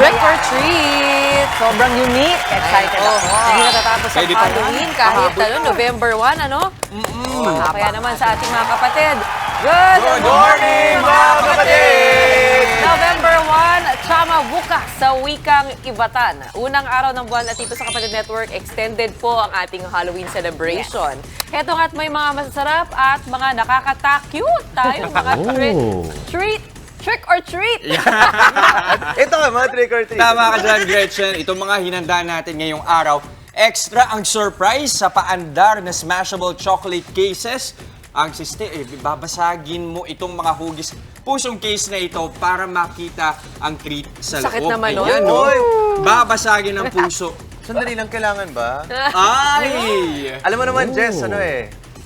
Trick or treat! Sobrang unique. Excited ako. Hindi natatapos ang Pwede pa Halloween kahit November 1, ano? Kaya naman sa ating mga kapatid, Good morning, mga kapatid! November 1, Chama Bukas sa wikang Ivatan. Unang araw ng buwan at dito sa Kapatid Network, extended po ang ating Halloween celebration. Heto nga't may mga masasarap at mga nakakata-cute tayong mga trick or treat. Ito nga, mga trick or treat. Tama ka dyan, Gretchen. Itong mga hinanda natin ngayong araw, extra ang surprise sa paandar na smashable chocolate cases. Ang babasagin mo itong mga hugis pusong case na ito para makita ang treat sa loob. Sakit naman, no? Ayan, no? Babasagin ng puso. Sandali lang, kailangan ba? Ay! Alam mo naman, Jess,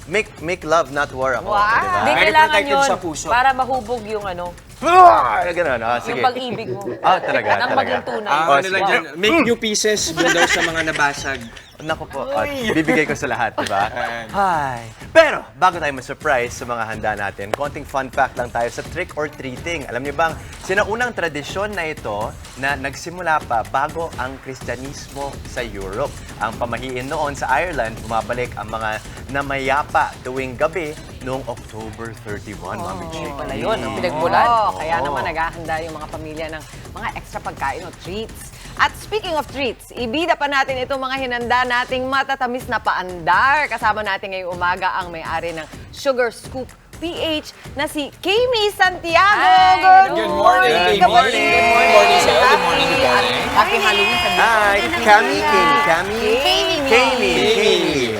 make love, not war ako. Wow. Diba? Hindi Very kailangan protective yun sa puso. para mahubog yung ano, Ganun, sige. yung pag-ibig mo. Talaga, Nang talaga. maging tunay. Ano lang dyan, make new pieces doon daw sa mga nabasag. Naku po, bibigay ko sa lahat, di ba? Hi! Pero, bago tayo ma-surprise sa mga handa natin, konting fun fact lang tayo sa trick or treating. Alam niyo bang, sinaunang tradisyon na ito na nagsimula pa bago ang Kristyanismo sa Europe. Ang pamahiin noon sa Ireland, bumabalik ang mga namayapa tuwing gabi noong October 31, Mami Chick. Pala yun, ang pinagmulan. Kaya naman naghahanda yung mga pamilya ng mga extra pagkain o treats. At speaking of treats, ibida pa natin itong mga hinanda nating matatamis na paandar. Kasama natin ngayong umaga ang may-ari ng Sugar Scoop PH na si Kami Santiago. Good morning, Kami. Good morning. Good morning sa'yo. Good morning, good morning. Happy Halloween sa Hi! Kami.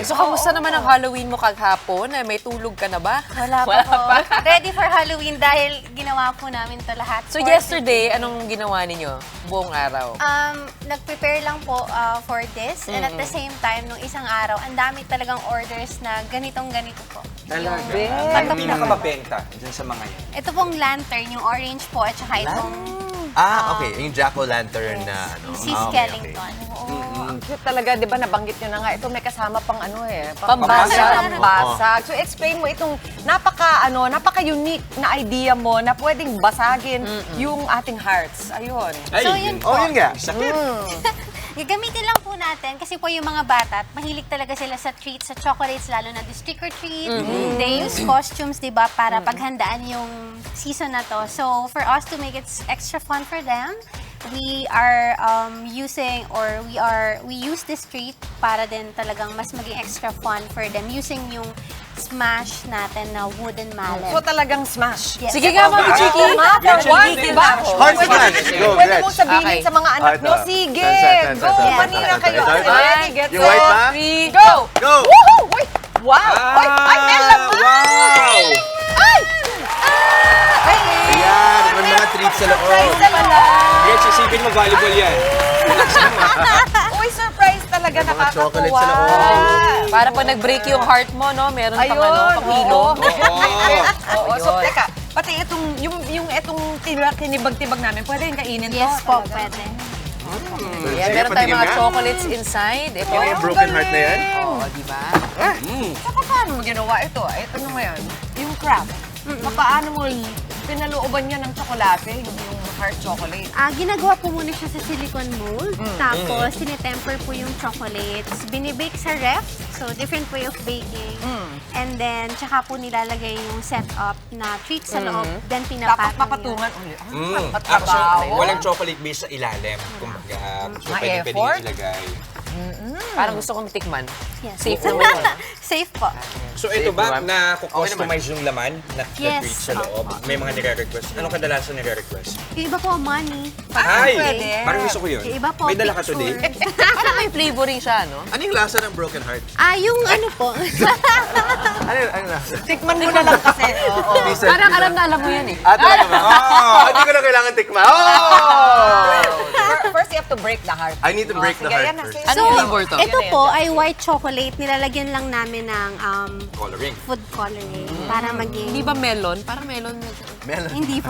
So, kamusta naman ang Halloween mo kaghapon? May tulog ka na ba? Wala pa po. Ready for Halloween dahil ginawa po namin to lahat. So, for yesterday, anong ginawa ninyo buong araw? Nag-prepare lang po for this. And at the same time, nung isang araw, ang dami talagang orders na ganitong-ganito po. Talaga. Grabe. Ano pinakamabenta dyan sa mga yan? Ito pong lantern, yung orange po, at saka itong Okay. Yung jack-o'-lantern na ano. si Skellington. Ang cute talaga, di ba? Nabanggit nyo na nga. Ito may kasama pang Pambasag. Pambasag. So explain mo itong napaka-unique na idea mo na pwedeng basagin yung ating hearts. Ayun. Ay, So, yun Oh, yun nga. Sakit. Gagamitin lang po natin kasi po yung mga bata, mahilig talaga sila sa treats, sa chocolates, lalo na this trick or treat. They use costumes, di ba, para paghandaan yung season na to. So, for us to make it extra fun for them, we are we use this treat para din talagang mas maging extra fun for them using yung smash natin na wooden mallet. So talagang smash. Yes. Sige nga, Mami Chiki. One, di ba? Heart smash. Go, Pwede Gretch. mong sabihin Okay. sa mga anak Ito. nyo, sige, Saan? go, manira kayo. Ready, get Yung white ba? set, go! Go! Woohoo! Uy! Wow! Uy! Ay, may laman! Wow! Ay! Ayan, may mga treats sa loob. Surprise pala! Gretch, isipin mo, volleyball yan. Uy, surprise talaga, May mga chocolate nakakatuwa. sa loob. Para pag nag-break yung heart mo, no? Meron pang pang-hilo. Oo, so teka, pati itong tinibag-tibag namin, pwede yung kainin to? Yes po, pwede. Yan, meron tayong mga chocolates inside. Ito. Yung broken heart na yan? Oo, di ba? Saka paano mo ginawa ito? Ito na ngayon, yung crab. Paano mo pinalooban niya ng tsokolate, yung heart chocolate? Ginagawa po muna siya sa silicone mold. Tapos, tinetemper po yung chocolates. Binibake sa ref. So, different way of baking. And then, tsaka po nilalagay yung setup na treat sa loob. Then, Dapat pinapatong papatungan ulit. Actually, walang chocolate base sa ilalim. Kumbaga, so pwede effort? nyo ilagay. Parang gusto kong tikman. Yes. Safe naman yun. Safe po. So ito ba, naman. na-customize yung laman na Yes. treat sa loob? May mga nire-request. Anong kadalasan nire-request? Yung iba po, money. Ay! pwede. Parang gusto ko yun. Yung iba po, May dala ka picture. today? Parang may flavoring siya, no? Ano yung lasa ng broken heart? Yung ano po. Ano lasa? Tikman mo na lang kasi. Oo. Parang alam na alam mo yan eh. Talaga ba? Hindi ko na kailangan tikma. First, you have to break the heart. I need to break the Sige, heart yan na, first. sige. Anong flavor to? Ito po ay white chocolate. Nilalagyan lang namin ng Coloring. food coloring para maging... Di ba melon? Parang melon. Melon. Hindi po.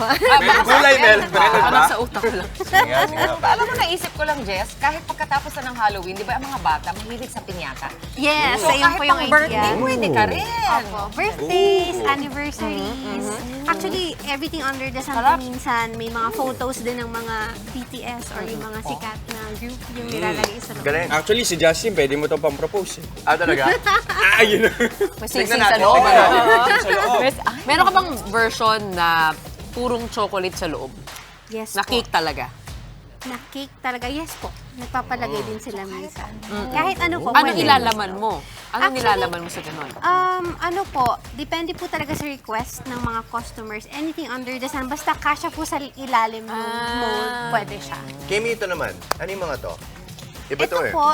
Gulay melon. Ano sa utak lang. Sige nga, sige nga. Alam mo, naisip ko lang, Jess, kahit pagkatapos na ng Halloween, di ba ang mga bata mahilig sa piñata? Yes, So, ayun kahit po yung pang birthday, idea. pwede ka rin. Opo. Birthdays, anniversaries. Actually, everything under the sun po minsan, may mga photos din ng mga BTS or yung mga sikat na group yung nilalagay sa loob. Galing. Actually, si Justin, pwede mo itong pang-propose. Ah, talaga? Ayun. May Tignan sisig sa natin, loob. tignan natin. Sa loob. Meron ka bang version na purong chocolate sa loob? Yes Na po. cake talaga? Na cake talaga, yes po. Nagpapalagay din sila minsan. Kahit ano po, Ano pwede. ilalaman mo? Ano Actually, nilalaman mo sa ganun? Ano po, depende po talaga sa request ng mga customers. Anything under the sun, basta kasya po sa ilalim ng mold, pwede siya. Kimi, ito naman. Ano yung mga to? Iba Ito to eh. po,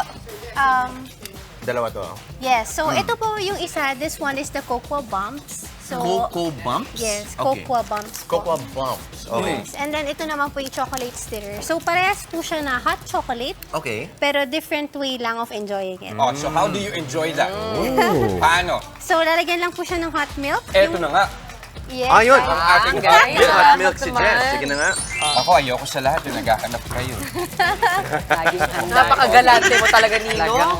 Dalawa to. yes. So, ito po yung isa. This one is the Cocoa Bumps. So, Cocoa Bumps? yes, Okay. Cocoa Bumps po. Cocoa Bumps. Okay. Yes. And then, ito naman po yung chocolate stirrer. So, parehas po siya na hot chocolate, Okay. pero different way lang of enjoying it. Oh, so how do you enjoy that? Paano? So, lalagyan lang po siya ng hot milk. Eto na nga. Yes. Ayun! Ang ay- ating galing. hot May milk. hot milk si naman. Jess. Sige na nga. Ako, ayoko sa lahat. Yung naghahanap kayo. Laging handa. Napakagalante mo talaga, Ninong.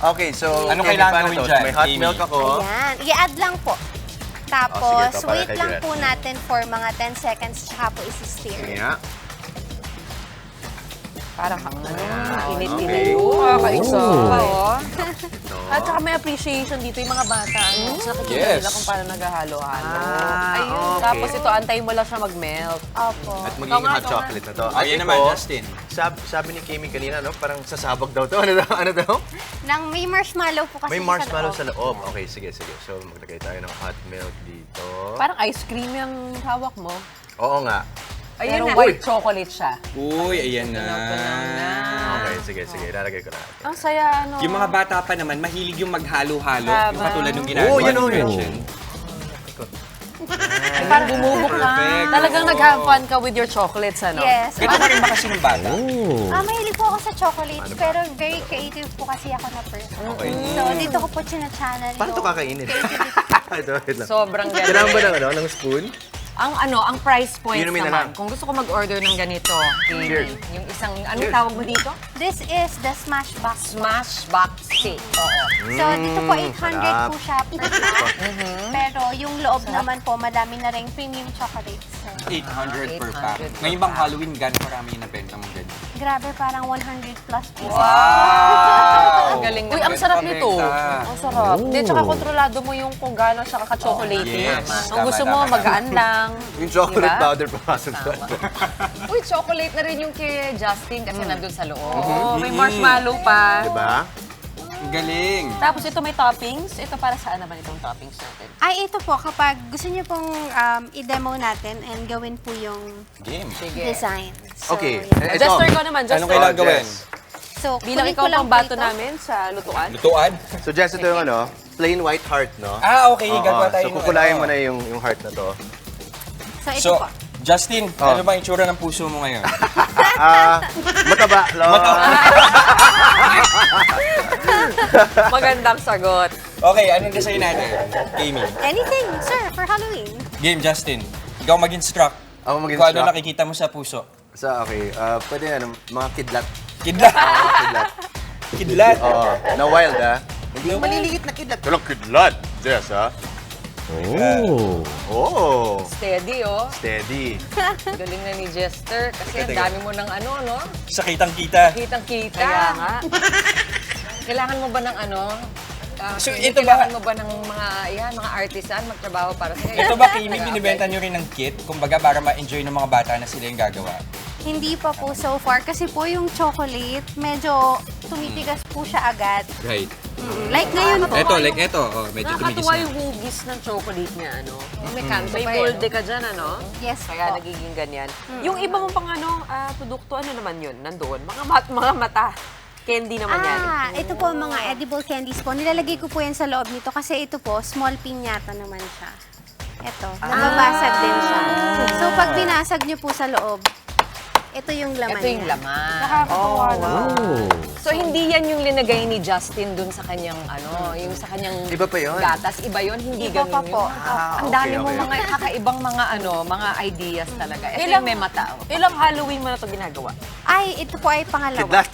Okay, so... Ano Kimi, kailangan paano gawin to? dyan, May hot Amy? milk ako. Ayan. I-add lang po. Tapos, Oh, sige, ito, para wait kay lang Jess. po natin for mga 10 seconds tsaka po isi-stir. Sige nga. Parang init-init. Okay. Kakaisa. Oo. At saka may appreciation dito yung mga bata. Ano? Sa nakikita Yes. nila kung paano naghahalo-halo. Ayun. okay. Tapos ito, antayin mo lang siya mag-melt. Opo. At magiging hot chocolate na to. Oh, yan naman, Justin. Sabi ni Kimi kanina, no? Parang sasabog daw to. Ano daw? Ano daw? Nang may marshmallow po kasi May siya marshmallow sa loob. loob. Okay, sige, sige. So, maglagay tayo ng hot milk dito. Parang ice cream yung hawak mo. Oo nga. Ayun na. white chocolate siya. Uy, ayan na. Okay, sige, sige. Ilalagay ko na. Ang saya, ano. Yung mga bata pa naman, mahilig yung maghalo-halo. Tama. Yung katulad ng ginagawa Oo, yan ni o, yun. Gretchen. Ay, parang bumubok ka. Perfect. Talagang nag-have fun ka with your chocolates, ano? Yes. Ganito ka rin ba kasi ng bata? Mahilig po ako sa chocolates, pero very creative po kasi ako na person. Okay. So, dito ko po china-channel Paano ito yung kakainin? Ito, wait lang. Sobrang Kailangan ba galing. ng spoon? Ang price points Inumin na naman, lang. kung gusto ko mag-order ng ganito, Cheers. yung isang, anong Cheers. tawag mo dito? This is the Smash Box. Smash Box Cake. Oo. So, dito po 800 sarap. po siya per pack. Pero yung loob naman po, madami na rin premium chocolates. So, 800 per pack. 800 per Ngayon bang pack. Halloween, gano'n karami yung nabenta mo ganyan? grabe, parang 100 plus pieces. Wow! Ang galing Uy, naman. ang sarap nito. Pabenta. Ang sarap. Hindi, tsaka kontrolado mo yung kung gaano siya kaka-chocolatey. Yes. Kung gusto Tama, mo, tama. magaan lang. Yung chocolate Diba? powder papasok doon. Uy, chocolate na rin yung kay Justin kasi nandun sa loob. Oo, may marshmallow pa. Diba? Ang galing. Tapos ito may toppings. Ito para saan naman itong toppings natin? Ay, ito po, kapag gusto niyo pong i-demo natin and gawin po yung Game. Sige. design. So, Okay. yeah. Ito. Jester ko naman, Jester. Anong kailangan gawin? So, Bilang kunin ikaw ko lang pang po bato ito. namin sa lutuan. Lutuan? So, Jess, ito yung ano, plain white heart, no? Ah, okay. Oo, Gagawa tayo so, ng kukulayan ano. mo na yung heart na to. So, ito So, po. Justin, Oh. ano ba yung itsura ng puso mo ngayon? Mataba, lo. Magandang sagot. Okay, anong design natin? Amy. Anything, sir, for Halloween. Game, Justin. Ikaw mag-instruct. Ako Kung ano mag-instruct. nakikita mo sa puso. So, okay. Pwede ano, mga kidlat. Kidlat. Kidlat. Kidlat. Oo. Na wild, ah. Hindi yung maliliit na kidlat. Walang kidlat. Jess, ah. Oh. Steady, oh. Steady. Galing na ni Jester kasi ang Teka. dami mo ng ano, no? Sa kitang-kita. Kitang-kita. Kaya nga. Kailangan mo ba ng ano? So, ito ba- kailangan mo ba ng mga artisan magtrabaho para sa'yo? Ito ba, Kimi, binibenta nyo rin ng kit? Kumbaga, para ma-enjoy ng mga bata na sila yung gagawa. Hindi pa po so far kasi po yung chocolate, medyo tumitigas po siya agad. Right. Like ngayon po. Ito, like ito. Oh, medyo tumigis Nakakatuwa na. yung hugis ng chocolate niya, ano? May kanto May pa eh, molde no? ka dyan, ano? Yes Kaya po. nagiging ganyan. Yung iba mong pang produkto, ano naman yun? Nandoon? Mga mata. Candy naman yan. Ito po mga edible candies po. Nilalagay ko po yan sa loob nito kasi ito po, small piñata naman siya. Ito, nababasag din siya. So pag binasag niyo po sa loob, ito yung laman Ito yung niya. laman. Nakakatuwa naman. So, hindi yan yung linagay ni Justin dun sa kanyang, yung sa kanyang Iba pa yun? gatas. Iba yun, hindi Iba ganun pa yun. po. Ang dami okay, mo okay. mga kakaibang mga ideas talaga. Ito Ilang- yung may mata. Ilang Halloween mo na ito ginagawa? Ay, ito po ay pangalawa. Kidlat.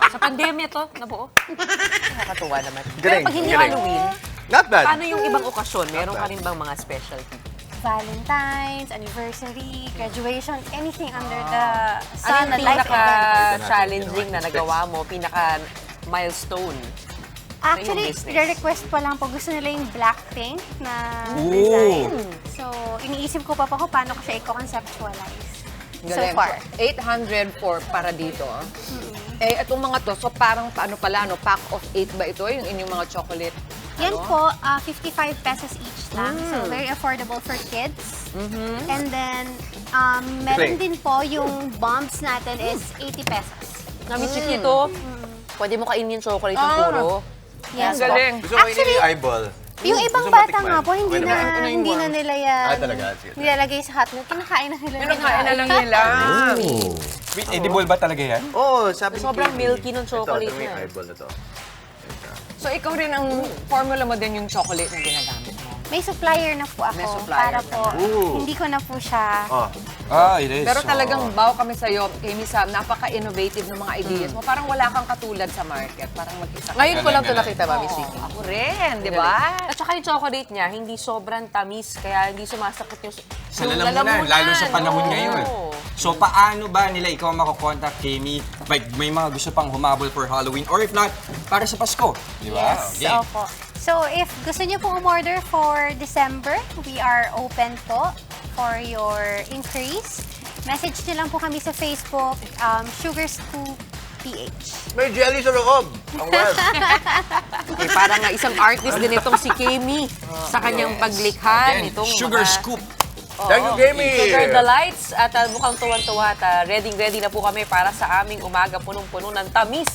Sa pandemya to, nabuo. Nakakatuwa naman. Pero Galing, pag hindi galing. Halloween, Not bad. paano yung ibang okasyon? Meron ka rin bang mga specialty? Valentine's, anniversary, graduation, anything under the Ano sun, yung a life event. pinaka-challenging na nagawa mo? Pinaka-milestone? Actually, business? re-request pa lang po. Gusto nila yung black paint na Ooh. design. So, iniisip ko pa kung paano ko siya i-conceptualize. So Galing. far. 800 for para dito. Eh, itong mga to, so parang paano pala, pack of 8 ba ito? Yung inyong mga chocolate? Yan po, 55 pesos each lang. So, very affordable for kids. And then, meron din po yung bombs natin is 80 pesos. Nami Chiquito, pwede mo kainin yung chocolate ng puro. Yes Ang galing. po. Gusto ko Actually, yung eyeball. yung ibang Gusto mo bata matikman? nga po, hindi Okay na, naman. hindi na nila yan talaga? Sige. nilalagay sa hot milk. Kinakain na nila. Pinakain na lang nila. Wait, edible ba talaga yan? Oo, sabi ni Sobrang Kimi. milky nung chocolate ito may niya. eyeball na to. So, ikaw rin ang formula mo din yung chocolate na ginagamit mo. May supplier na po ako May supplier para na. po Ooh. hindi ko na po siya. Oh, It is. Pero talagang baw kami sa'yo, Kami, sa napaka-innovative ng mga ideas mo. Parang wala kang katulad sa market. Parang mag-isa ka. Ngayon ko lang ito Galing, nakita, Mami Oo, Chiki. ako rin, di ba? At saka yung chocolate niya, hindi sobrang tamis, kaya hindi sumasakit yung Sa lalamunan, lalo sa panahon Oo. ngayon. So, paano ba nila ikaw makokontak, Kami? May mga gusto pang humabol for Halloween or if not, para sa Pasko. Di ba? Yes, Okay. opo. So, if gusto niyo pong umorder for December, we are open po for your increase. Message niyo lang po kami sa Facebook, Sugar Scoop PH. may jelly sa loob. Ang wild. Eh, parang nga isang artist din itong si Kami sa kanyang paglikha Again, nitong Sugar mga Scoop. Thank you, Kimi. Sugar Delights at mukhang tuwan-tuwa at ready na po kami para sa aming umaga punong-puno ng tamis.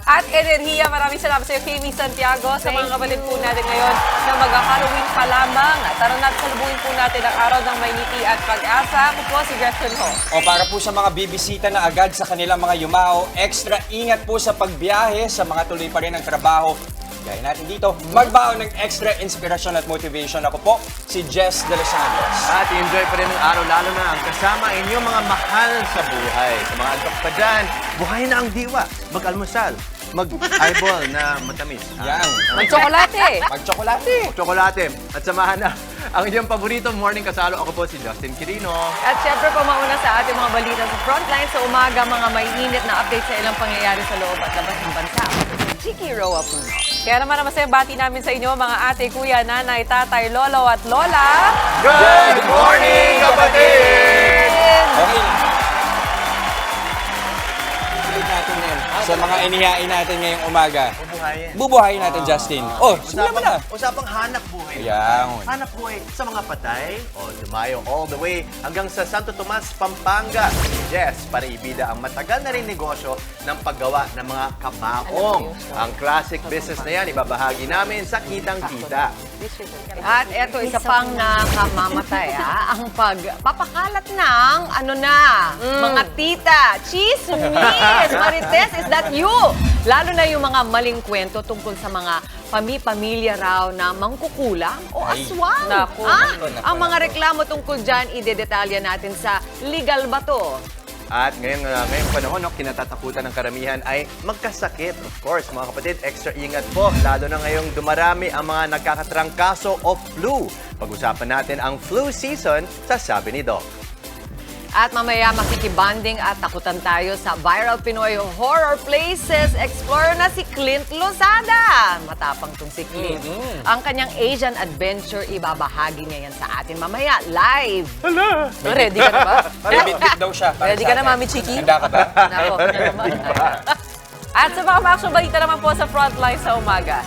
At enerhiya, maraming salamat sa iyo, Kimi Santiago, sa mga kapatid po natin ngayon na mag-Halloween pa lamang. Tara natin, salubungin po natin ang araw ng may ngiti at pag-asa. Ako po si Gretchen Ho. O para po sa mga bibisita na agad sa kanilang mga yumao, extra ingat po sa pagbiyahe sa mga tuloy pa rin ang trabaho. Gaya natin dito, magbaon ng extra inspirasyon at motivation. Ako po, si Jess De Los Santos. At enjoy pa rin ang araw, lalo na ang kasama inyong mga mahal sa buhay. Sa mga antok pa dyan, buhay na ang diwa. Mag-almusal, mag-eyeball na matamis. Yan. Mag-tsokolate! Mag-tsokolate. Tsokolate. At samahan na ang inyong paborito morning kasalo. Ako po si Justin Quirino. At syempre po mauna sa ating mga balita sa Frontline sa umaga, mga may init na update sa ilang pangyayari sa loob at labas ng bansa. Chiki Roa po. Kaya naman masayang bati namin sa inyo, mga ate, kuya, nanay, tatay, lolo at lola. Good morning, kapatid! Okay. Ulit natin yan. Sa mga inihain natin ngayong umaga. Bubuhayin. Bubuhayin natin, Justin. Oh, simulan mo na. Usapang hanap buhay. Ayan. Hanap buhay sa mga patay o dumayo all the way hanggang sa Santo Tomas, Pampanga. Yes, para ibida ang matagal na rin negosyo ng paggawa ng mga kabaong. Ang classic business na yan, ibabahagi namin sa Kitang Kita. At eto, isa pang nakamamatay, ang pagpapakalat ng, mga tita, chismis, marites, is that you? Lalo na yung mga maling kwento tungkol sa mga pamilya raw na mangkukulang o Ay. aswang. Naku, Ang mga reklamo tungkol dyan, idedetalya natin sa Legal Ba To? At ngayong panahon, kinatatakutan ng karamihan ay magkasakit. Of course, mga kapatid, extra ingat po. Lalo na ngayong dumarami ang mga nagkakatrangkaso o flu. Pag-usapan natin ang flu season sa Sabi ni Doc. At mamaya makikibanding at takutan tayo sa Viral Pinoy Horror Places. Explorer na si Clint Lozada. Matapang tong si Clint. Ang kanyang Asian adventure, ibabahagi niya yan sa atin mamaya live. Ready ka na ba? Bit-bit daw siya. para Ready sa ka na, atin. Mami Chiki? Handa ka ba? Nako. At sa mga action balita naman po sa Frontline sa umaga.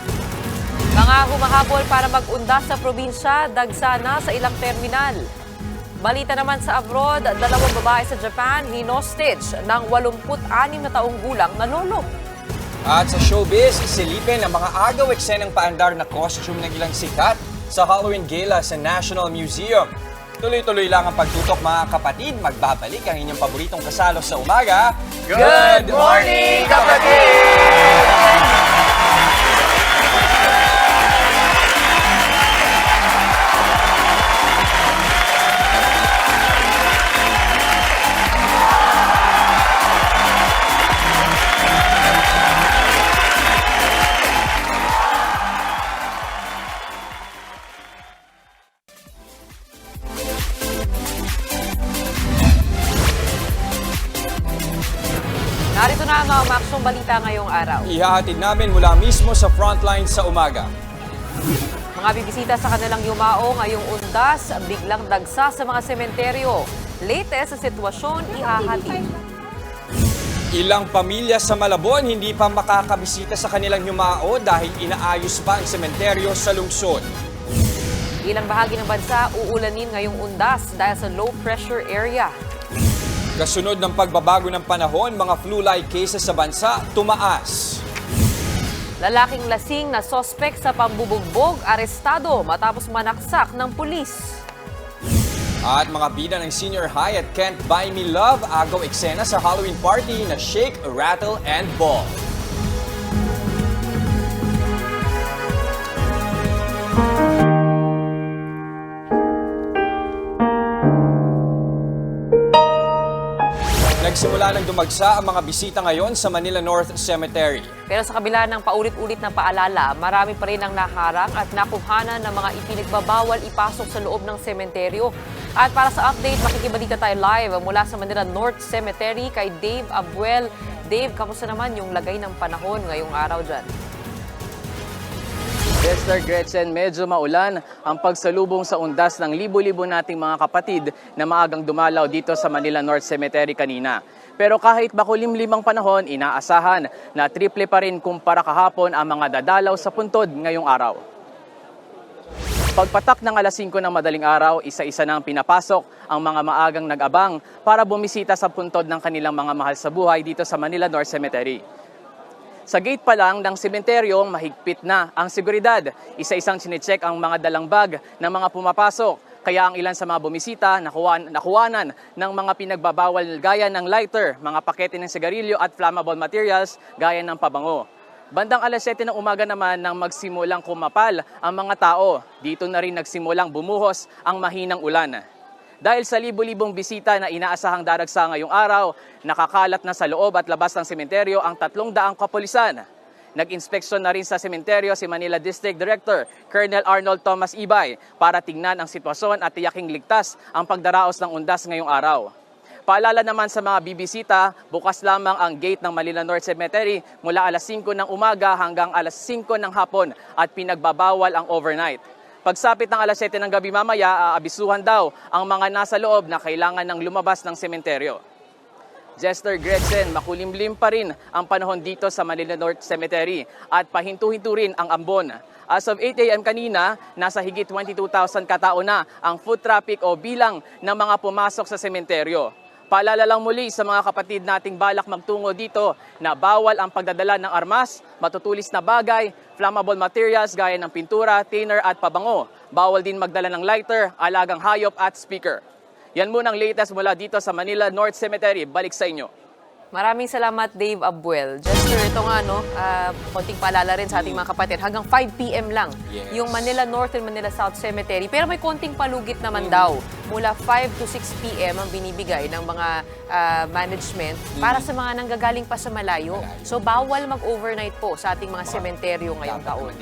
Mga humahabol para mag-undas sa probinsya, dagsana sa ilang terminal. Balita naman sa abroad, 2 babae sa Japan hinostage ng 86 na taong gulang na lolo. At sa showbiz, silipin ang mga agaw eksenang paandar na costume ng ilang sikat sa Halloween Gala sa National Museum. Tuloy-tuloy lang ang pagtutok mga kapatid. Magbabalik ang inyong paboritong kasalo sa umaga. Good morning, Narito na ang mga maksong balita ngayong araw. Ihahatid namin mula mismo sa frontline sa umaga. Mga bibisita sa kanilang yumao ngayong undas, biglang dagsa sa mga sementeryo. Latest sa sitwasyon, ihahatid. Ilang pamilya sa Malabon hindi pa makakabisita sa kanilang yumao dahil inaayos pa ang sementeryo sa lungsod. Ilang bahagi ng bansa uulanin ngayong undas dahil sa low pressure area. Kasunod ng pagbabago ng panahon, mga flu-like cases sa bansa tumaas. Lalaking lasing na sospek sa pambubugbog, arestado matapos manaksak ng pulis. At mga bida ng senior high at Can't Buy Me Love, agaw eksena sa Halloween party na Shake, Rattle, and Ball. Nagsimula ng dumagsa ang mga bisita ngayon sa Manila North Cemetery. Pero sa kabila ng paulit-ulit na paalala, marami pa rin ang naharang at nakuhanan ng mga ipinagbabawal ipasok sa loob ng sementeryo. At para sa update, makikibalita tayo live mula sa Manila North Cemetery kay Dave Abuel. Dave, kamusta naman yung lagay ng panahon ngayong araw dyan? Esther Gretchen, medyo maulan ang pagsalubong sa undas ng libo-libo nating mga kapatid na maagang dumalaw dito sa Manila North Cemetery kanina. Pero kahit makulimlim ang panahon, inaasahan na triple pa rin kumpara kahapon ang mga dadalaw sa puntod ngayong araw. Pagpatak ng alas 5 ng madaling araw, isa-isa nang pinapasok ang mga maagang nag-abang para bumisita sa puntod ng kanilang mga mahal sa buhay dito sa Manila North Cemetery. Sa gate pa lang ng sementeryo, mahigpit na ang seguridad. Isa-isang sinecheck ang mga dalang bag ng mga pumapasok. Kaya ang ilan sa mga bumisita nakuwanan ng mga pinagbabawal gaya ng lighter, mga pakete ng sigarilyo at flammable materials gaya ng pabango. Bandang alas 7 ng umaga naman nang magsimulang kumapal ang mga tao. Dito na rin nagsimulang bumuhos ang mahinang ulan. Dahil sa libo-libong bisita na inaasahang daragsa ngayong araw, nakakalat na sa loob at labas ng sementeryo ang 300 kapulisan. Nag-inspeksyon na rin sa sementeryo si Manila District Director Colonel Arnold Thomas Ibay para tingnan ang sitwasyon at tiyaking ligtas ang pagdaraos ng undas ngayong araw. Paalala naman sa mga bibisita, bukas lamang ang gate ng Manila North Cemetery mula alas 5 ng umaga hanggang alas 5 ng hapon at pinagbabawal ang overnight. Pagsapit ng alas 7 ng gabi mamaya, aabisuhan daw ang mga nasa loob na kailangan ng lumabas ng sementeryo. Jester Gretchen, makulimlim pa rin ang panahon dito sa Manila North Cemetery at pahinto-hinto rin ang ambon. As of 8 a.m. kanina, nasa higit 22,000 katao na ang foot traffic o bilang ng mga pumasok sa sementeryo. Paalala lang muli sa mga kapatid nating balak magtungo dito na bawal ang pagdadala ng armas, matutulis na bagay, flammable materials gaya ng pintura, thinner at pabango. Bawal din magdala ng lighter, alagang hayop at speaker. Yan muna ang latest mula dito sa Manila North Cemetery. Balik sa inyo. Maraming salamat, Dave Abuel. Jester, ito nga, konting paalala rin sa ating mga kapatid. Hanggang 5 p.m. lang yung Manila North and Manila South Cemetery. Pero may konting palugit naman daw. Mula 5 to 6 p.m. ang binibigay ng mga management para sa mga nanggagaling pa sa malayo. So, bawal mag-overnight po sa ating mga sementeryo ngayong taon.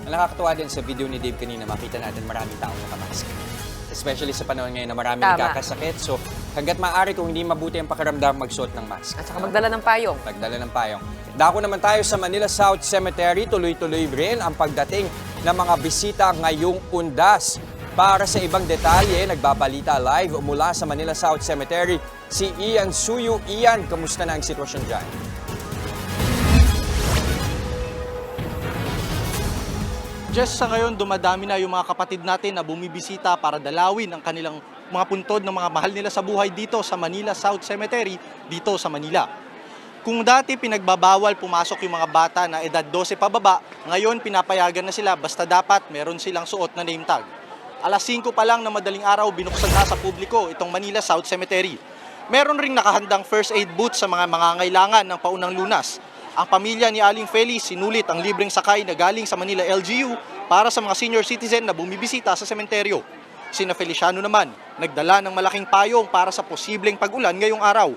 Ang nakakatuwa din sa video ni Dave kanina, makita natin maraming taong nakamask. Especially sa panahon ngayon na maraming nagkakasakit. So, hanggat maaari kung hindi mabuti ang pakiramdam, magsuot ng mask. At saka magdala ng payong. Magdala ng payong. Dako naman tayo sa Manila South Cemetery. Tuloy-tuloy rin ang pagdating ng mga bisita ngayong undas. Para sa ibang detalye, nagbabalita live mula sa Manila South Cemetery si Ian Suyu. Ian, kamusta na ang sitwasyon dyan? Just sa ngayon, dumadami na yung mga kapatid natin na bumibisita para dalawin ang kanilang mga puntod ng mga mahal nila sa buhay dito sa Manila South Cemetery, dito sa Manila. Kung dati pinagbabawal pumasok yung mga bata na edad 12 pababa, ngayon pinapayagan na sila basta dapat meron silang suot na name tag. Alas 5 pa lang na madaling araw binuksan na sa publiko itong Manila South Cemetery. Meron ring nakahandang first aid booth sa mga mangangailangan ng paunang lunas. Ang pamilya ni Aling Feli sinulit ang libreng sakay na galing sa Manila LGU para sa mga senior citizen na bumibisita sa sementeryo. Sina Feliciano naman, nagdala ng malaking payong para sa posibleng pag-ulan ngayong araw.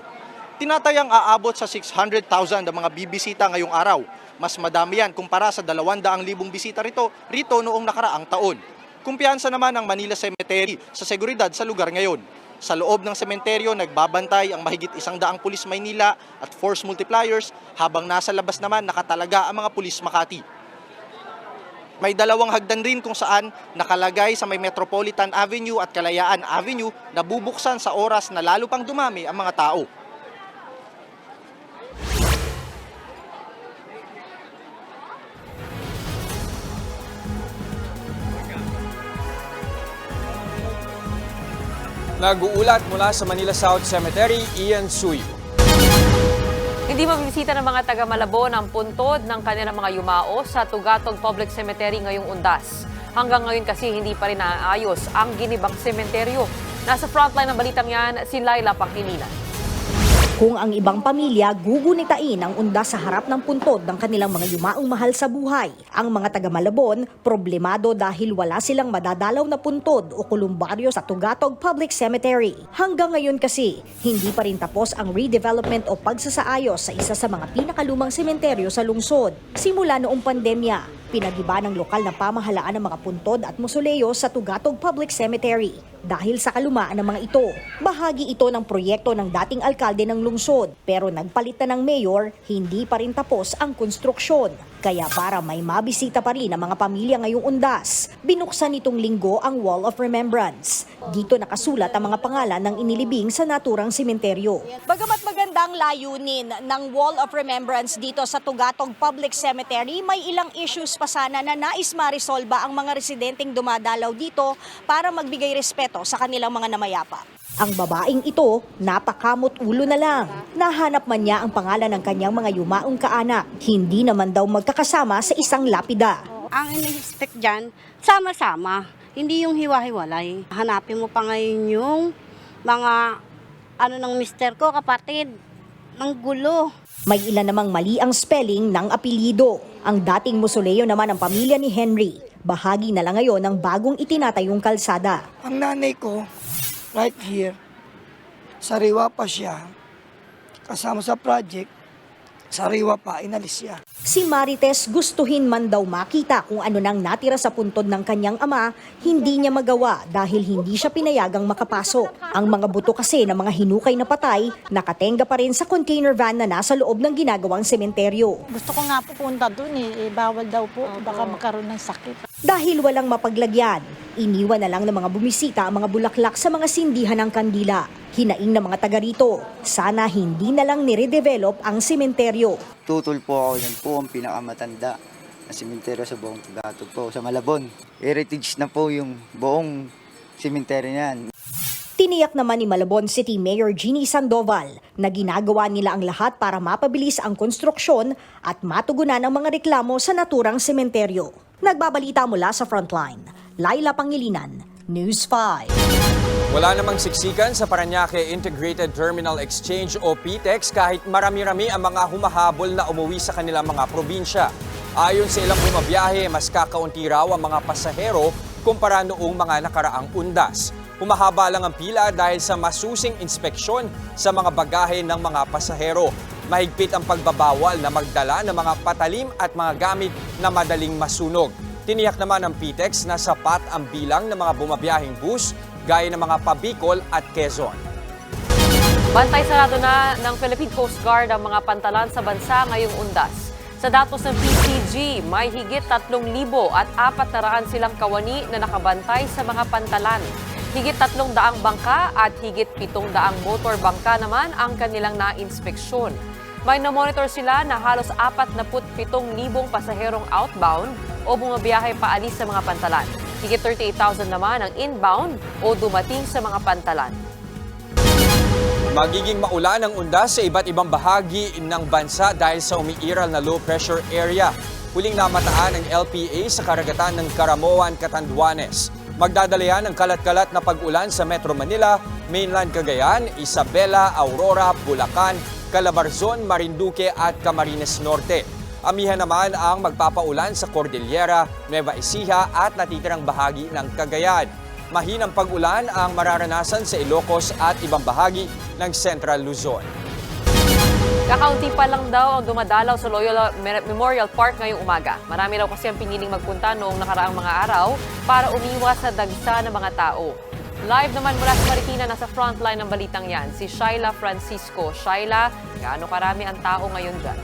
Tinatayang aabot sa 600,000 ang mga bibisita ngayong araw. Mas madami yan kumpara sa 200,000 bisita rito noong nakaraang taon. Kumpiyansa naman ang Manila Cemetery sa seguridad sa lugar ngayon. Sa loob ng sementeryo, nagbabantay ang mahigit 100 pulis Maynila at force multipliers, habang nasa labas naman nakatalaga ang mga pulis Makati. May 2 hagdan rin kung saan nakalagay sa may Metropolitan Avenue at Kalayaan Avenue na bubuksan sa oras na lalo pang dumami ang mga tao. Nag-uulat mula sa Manila South Cemetery, Ian Suyo. Hindi mabibisita ng mga taga Malabon ang puntod ng kanilang mga yumao sa Tugatog Public Cemetery ngayong undas. Hanggang ngayon kasi hindi pa rin naayos ang ginibang sementeryo. Nasa frontline ng balitang yan, si Laila Pangilinan. Kung ang ibang pamilya gugunitain ang undas sa harap ng puntod ng kanilang mga yumaong mahal sa buhay, ang mga taga Malabon problemado dahil wala silang madadalaw na puntod o kolumbaryo sa Tugatog Public Cemetery. Hanggang ngayon kasi, hindi pa rin tapos ang redevelopment o pagsasaayos sa isa sa mga pinakalumang sementeryo sa lungsod. Simula noong pandemya, pinagiba ng lokal na pamahalaan ng mga puntod at musoleo sa Tugatog Public Cemetery. Dahil sa kalumaan ng mga ito, bahagi ito ng proyekto ng dating alkalde ng lungsod. Pero nagpalit na ng mayor, hindi pa rin tapos ang konstruksyon. Kaya para may mabisita pa rin ang mga pamilya ngayong undas, binuksan nitong linggo ang Wall of Remembrance. Dito nakasulat ang mga pangalan ng inilibing sa naturang sementeryo. Bagamat maganda ang layunin ng Wall of Remembrance dito sa Tugatog Public Cemetery, may ilang issues pa sana na nais marisolba ang mga residenteng dumadalaw dito para magbigay respeto sa kanilang mga namayapa. Ang babaeng ito, napakamot ulo na lang. Nahanap man niya ang pangalan ng kanyang mga yumaong kaanak. Hindi naman daw magkakasama sa isang lapida. Ang in-expect dyan, sama-sama. Hindi yung hiwa-hiwalay. Hanapin mo pa ngayon yung mga ng mister ko, kapatid. Ang gulo. May ilan namang mali ang spelling ng apelyido. Ang dating musoleo naman ang pamilya ni Henry. Bahagi na lang ngayon ng bagong itinatayong kalsada. Ang nanay ko, right here, sariwa pa siya. Kasama sa project, sariwa pa, inalis siya. Si Marites gustuhin man daw makita kung ano nang natira sa puntod ng kanyang ama, hindi niya magawa dahil hindi siya pinayagang makapasok. Ang mga buto kasi ng mga hinukay na patay, nakatenga pa rin sa container van na nasa loob ng ginagawang sementeryo. Gusto ko nga pupunta dun bawal daw po, baka magkaroon ng sakit. Dahil walang mapaglagyan, iniwan na lang ng mga bumisita ang mga bulaklak sa mga sindihan ng kandila. Hinaing ng mga taga rito, sana hindi na lang nire-develop ang sementeryo. Tutol po ako yan po ang pinakamatanda na sementeryo sa buong Tugatog po, sa Malabon. Heritage na po yung buong sementeryo niyan. Tiniyak naman ni Malabon City Mayor Jeannie Sandoval na ginagawa nila ang lahat para mapabilis ang konstruksyon at matugunan ang mga reklamo sa naturang sementeryo. Nagbabalita mula sa Frontline, Laila Pangilinan, News 5. Wala namang siksikan sa Parañaque Integrated Terminal Exchange o PTEX kahit marami-rami ang mga humahabol na umuwi sa kanilang mga probinsya. Ayon sa ilang bumabiyahe, mas kakaunti raw ang mga pasahero kumpara noong mga nakaraang undas. Humahaba lang ang pila dahil sa masusing inspeksyon sa mga bagahe ng mga pasahero. Mahigpit ang pagbabawal na magdala ng mga patalim at mga gamit na madaling masunog. Tiniyak naman ng PTEX na sapat ang bilang ng mga bumabiyaheng bus gaya ng mga pabikol at Quezon. Bantay sarado na ng Philippine Coast Guard ang mga pantalan sa bansa ngayong undas. Sa datos ng PCG, may higit 3,000 at 400 silang kawani na nakabantay sa mga pantalan. Higit 300 bangka at higit 700 motor bangka naman ang kanilang na-inspeksyon. May na-monitor sila na halos 47,000 pasaherong outbound o bumabiyahe paalis sa mga pantalan. Higit 38,000 naman ang inbound o dumating sa mga pantalan. Magiging maulan ang undas sa iba't ibang bahagi ng bansa dahil sa umiiral na low pressure area. Huling namataan ng LPA sa karagatan ng Caramoan, Catanduanes. Magdadala yan ng kalat-kalat na pag-ulan sa Metro Manila, Mainland Cagayan, Isabela, Aurora, Bulacan, Calabarzon, Marinduque at Camarines Norte. Amihan naman ang magpapaulan sa Cordillera, Nueva Ecija at natitirang bahagi ng Cagayan. Mahinang pag-ulan ang mararanasan sa Ilocos at ibang bahagi ng Central Luzon. Kakaunti pa lang daw ang dumadalaw sa Loyola Memorial Park ngayong umaga. Marami raw kasi ang piniling magpunta noong nakaraang mga araw para umiwas sa dagsa ng mga tao. Live naman mula sa Marikina, nasa frontline ng balitang yan, si Shyla Francisco. Shyla, gaano karami ang tao ngayon dyan?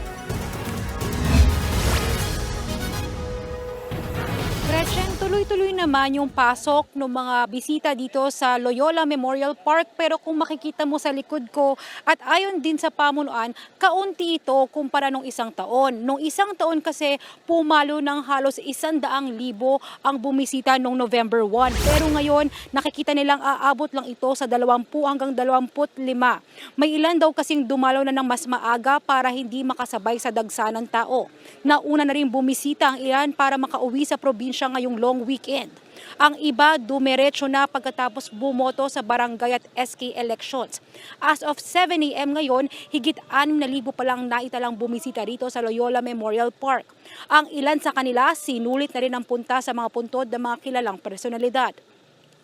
Gretchen, tuloy-tuloy naman yung pasok ng mga bisita dito sa Loyola Memorial Park, pero kung makikita mo sa likod ko at ayon din sa pamunuan, kaunti ito kumpara nung isang taon. Nung isang taon kasi pumalo ng halos 100,000 ang bumisita nung November 1. Pero ngayon nakikita nilang aabot lang ito sa 20 hanggang 25. May ilan daw kasing dumalaw na ng mas maaga para hindi makasabay sa dagsa ng tao. Nauna na rin bumisita ang ilan para makauwi sa probinsya ngayong long weekend. Ang iba dumiretso na pagkatapos bumoto sa barangay at SK elections. As of 7 a.m. ngayon, higit 6,000 pa lang naitalang bumisita rito sa Loyola Memorial Park. Ang ilan sa kanila sinulit na rin ang punta sa mga puntod ng mga kilalang personalidad.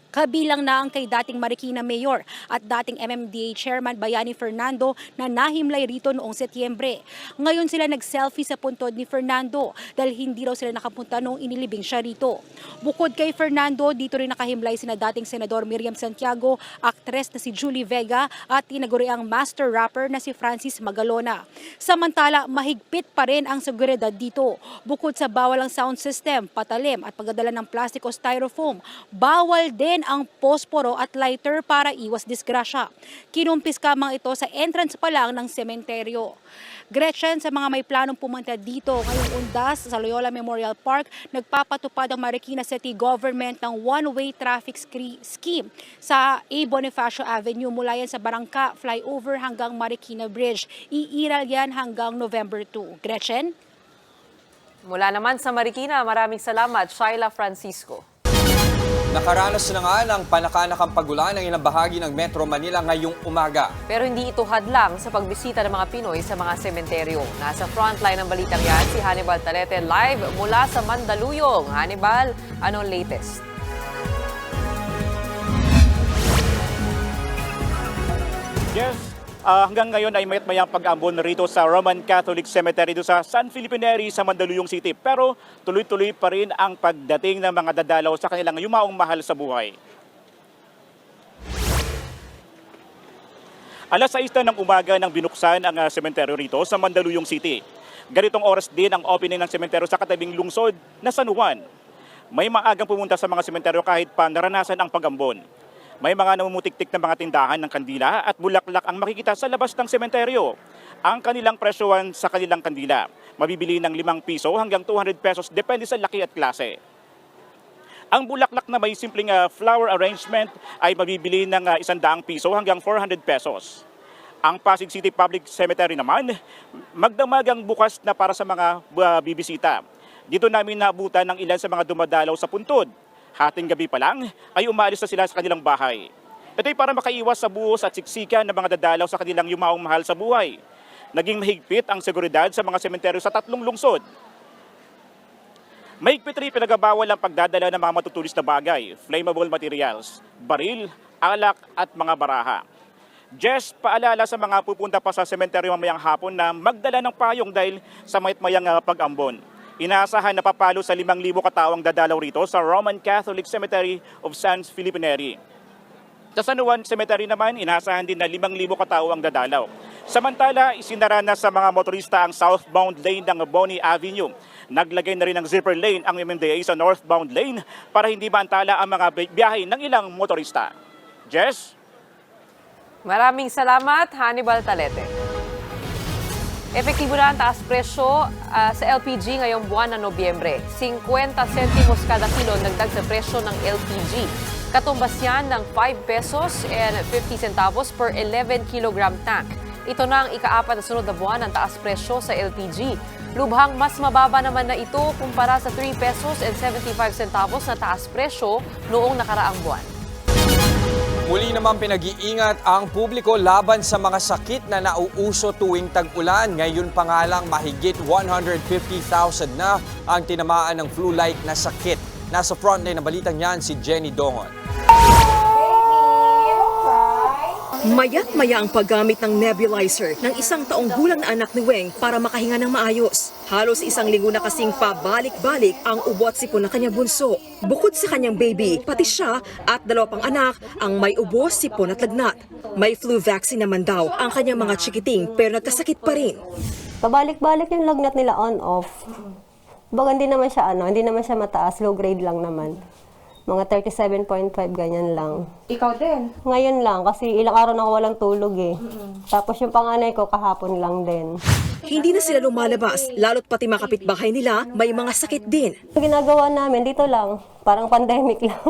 Kabilang na ang kay dating Marikina Mayor at dating MMDA Chairman Bayani Fernando na nahimlay rito noong Setyembre. Ngayon sila nag-selfie sa puntod ni Fernando dahil hindi raw sila nakapunta noong inilibing siya rito. Bukod kay Fernando, dito rin nakahimlay sina dating Senador Miriam Santiago, aktres na si Julie Vega at tinaguriang master rapper na si Francis Magalona. Samantala, mahigpit pa rin ang seguridad dito. Bukod sa bawal ang sound system, patalim at pagdadala ng plastic o styrofoam, bawal din ang posporo at lighter para iwas disgrasya. Kinumpis kamang ito sa entrance pa lang ng sementeryo. Gretchen, sa mga may planong pumunta dito ngayong undas sa Loyola Memorial Park, nagpapatupad ang Marikina City Government ng one-way traffic scheme sa A. Bonifacio Avenue mula yan sa Barangka Flyover hanggang Marikina Bridge. Iiral yan hanggang November 2. Gretchen? Mula naman sa Marikina, maraming salamat, Shyla Francisco. Nakaranas na nga ng panakanakang pagulan ng ilang bahagi ng Metro Manila ngayong umaga. Pero hindi ito hadlang sa pagbisita ng mga Pinoy sa mga sementeryo. Nasa frontline ng balitang yan, si Hannibal Talete live mula sa Mandaluyong. Hannibal, anong latest? Yes, hanggang ngayon ay mayat-mayang pag-ambon rito sa Roman Catholic Cemetery do sa San Felipe Neri sa Mandaluyong City. Pero tuloy-tuloy pa rin ang pagdating ng mga dadalaw sa kanilang yumaong mahal sa buhay. Alas 6 ng umaga nang binuksan ang sementeryo rito sa Mandaluyong City. Ganitong oras din ang opening ng sementeryo sa katabing lungsod na San Juan. May maagang pumunta sa mga sementeryo kahit pa naranasan ang pag-ambon. May mga namumutik-tik na mga tindahan ng kandila at bulaklak ang makikita sa labas ng sementeryo. Ang kanilang presyohan sa kanilang kandila, mabibili ng 5 piso hanggang 200 pesos depende sa laki at klase. Ang bulaklak na may simpleng flower arrangement ay mabibili ng 100 piso hanggang 400 pesos. Ang Pasig City Public Cemetery naman, magdamagang bukas na para sa mga bibisita. Dito namin naabutan ng ilan sa mga dumadalaw sa puntod. Hating gabi pa lang ay umalis na sila sa kanilang bahay. Ito'y para makaiwas sa buhos at siksikan ng mga dadalaw sa kanilang yumaong mahal sa buhay. Naging mahigpit ang seguridad sa mga sementeryo sa 3 lungsod. Mahigpit rin pinagabawal ang pagdadala ng mga matutulis na bagay, flammable materials, baril, alak at mga baraha. Jess, paalala sa mga pupunta pa sa sementeryo mamayang hapon na magdala ng payong dahil sa mayat-mayang pag-ambon. Inaasahan na papalo sa 5,000 katawang dadalaw rito sa Roman Catholic Cemetery of San Felipe Neri. Sa San Juan Cemetery naman, inaasahan din na 5,000 katawang dadalaw. Samantala, isinara na sa mga motorista ang southbound lane ng Bonnie Avenue. Naglagay na rin ng zipper lane ang MMDA sa northbound lane para hindi maantala ang mga biyahe ng ilang motorista. Jess? Maraming salamat, Hannibal Talete. Epektibo na ang taas presyo sa LPG ngayong buwan ng Nobyembre. 50 sentimos kada kilo nagdag sa presyo ng LPG. Katumbas yan ng 5 pesos and 50 centavos per 11 kilogram tank. Ito na ang ika-4 na sunod na buwan ng taas presyo sa LPG. Lubhang mas mababa naman na ito kumpara sa 3 pesos and 75 centavos na taas presyo noong nakaraang buwan. Muli naman pinag-iingat ang publiko laban sa mga sakit na nauuso tuwing tag-ulan. Ngayon pa nga lang mahigit 150,000 na ang tinamaan ng flu-like na sakit. Nasa frontline ng balitang yan si Jenny Dongon. Maya't-maya ang paggamit ng nebulizer ng 1 taong gulang na anak ni Weng para makahinga ng maayos. Halos 1 linggo na kasing pabalik-balik ang ubo at sipon ng kanyang bunso. Bukod sa kanyang baby, pati siya at 2 pang anak ang may ubo, sipon at lagnat. May flu vaccine naman daw ang kanyang mga chikiting pero nagkasakit pa rin. Pabalik-balik yung lagnat nila on-off. Baga hindi naman siya mataas, low grade lang naman. Mga 37.5, ganyan lang. Ikaw din? Ngayon lang, kasi ilang araw na ako walang tulog eh. Tapos yung panganay ko, kahapon lang din. Hindi na sila lumalabas, lalo't pati mga kapitbahay nila may mga sakit din. Ang ginagawa namin, dito lang, parang pandemic lang.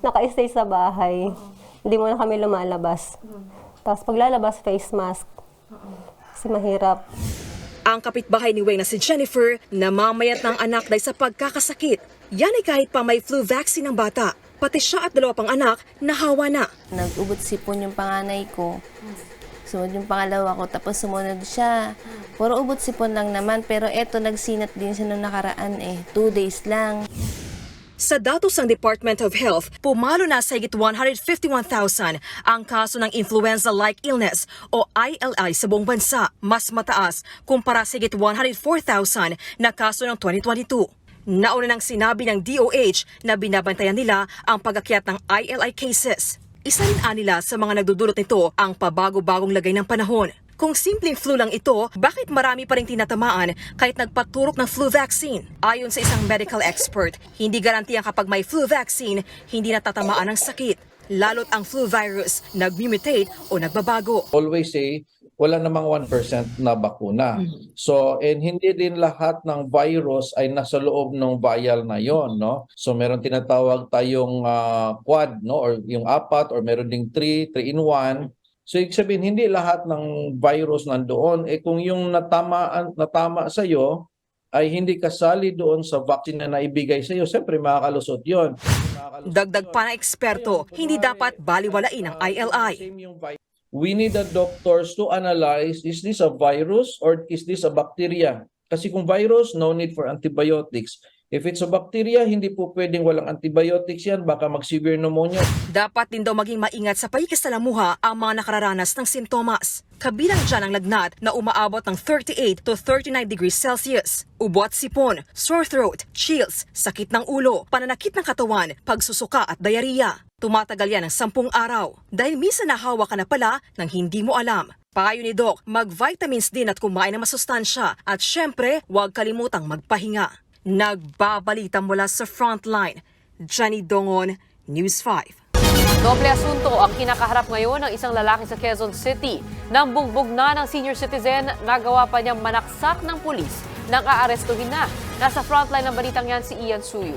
Naka-stay sa bahay. Hindi mo na kami lumalabas. Tapos paglalabas, face mask. Kasi mahirap. Ang kapitbahay ni Weng na si Jennifer, namamayat ng anak dahil sa pagkakasakit. Yan ay kahit pa may flu vaccine ng bata. Pati siya at 2 pang anak, nahawa na. Nag-ugot sipon yung panganay ko. Sumunod yung pangalawa ko, tapos sumunod siya. Puro ubot sipon lang naman, pero eto nagsinat din siya nung nakaraan 2 days lang. Sa datos ng Department of Health, pumalo na sa higit 151,000 ang kaso ng influenza-like illness o ILI sa buong bansa. Mas mataas kumpara sa higit 104,000 na kaso ng 2022. Nauna nang sinabi ng DOH na binabantayan nila ang pag-akyat ng ILI cases. Isa rin nila sa mga nagdudulot nito ang pabago-bagong lagay ng panahon. Kung simpleng flu lang ito, bakit marami pa rin tinatamaan kahit nagpaturok ng flu vaccine? Ayon sa isang medical expert, hindi garantiyang kapag may flu vaccine, hindi natatamaan ng sakit. Lalo't ang flu virus nag-mutate o nagbabago. Always say, wala namang 1% na bakuna. So, and hindi din lahat ng virus ay nasa loob ng vial na yon, no? So, meron tinatawag tayong quad, no? Or yung 4, or meron ding 3 in 1. So, ibig sabihin, hindi lahat ng virus nandoon. Kung yung natama sa iyo ay hindi kasali doon sa vaccine na naibigay sa iyo, siyempre makakalusot yon. Dagdag pa na eksperto, hindi dapat baliwalain ang ILI. We need the doctors to analyze, is this a virus or is this a bacteria? Kasi kung virus, no need for antibiotics. If it's a bacteria, hindi po pwedeng walang antibiotics yan, baka mag-severe pneumonia. Dapat din daw maging maingat sa pakikisalamuha ang mga nakararanas ng sintomas. Kabilang dyan ang lagnat na umaabot ng 38 to 39 degrees Celsius. Ubo at sipon, sore throat, chills, sakit ng ulo, pananakit ng katawan, pagsusuka at diarrhea. Tumatagal yan ng 10 araw dahil minsan nahawa ka na pala nang hindi mo alam. Payo ni Doc, mag-vitamins din at kumain ng masustansya at syempre, huwag kalimutang magpahinga. Nagbabalita mula sa Frontline, Jenny Dongon, News 5. Doble asunto ang kinakaharap ngayon ng isang lalaki sa Quezon City. Nang bugbog na ng senior citizen, nagawa pa niyang manaksak ng pulis nang aarestuhin na. Nasa frontline ng balitang yan si Ian Suyu.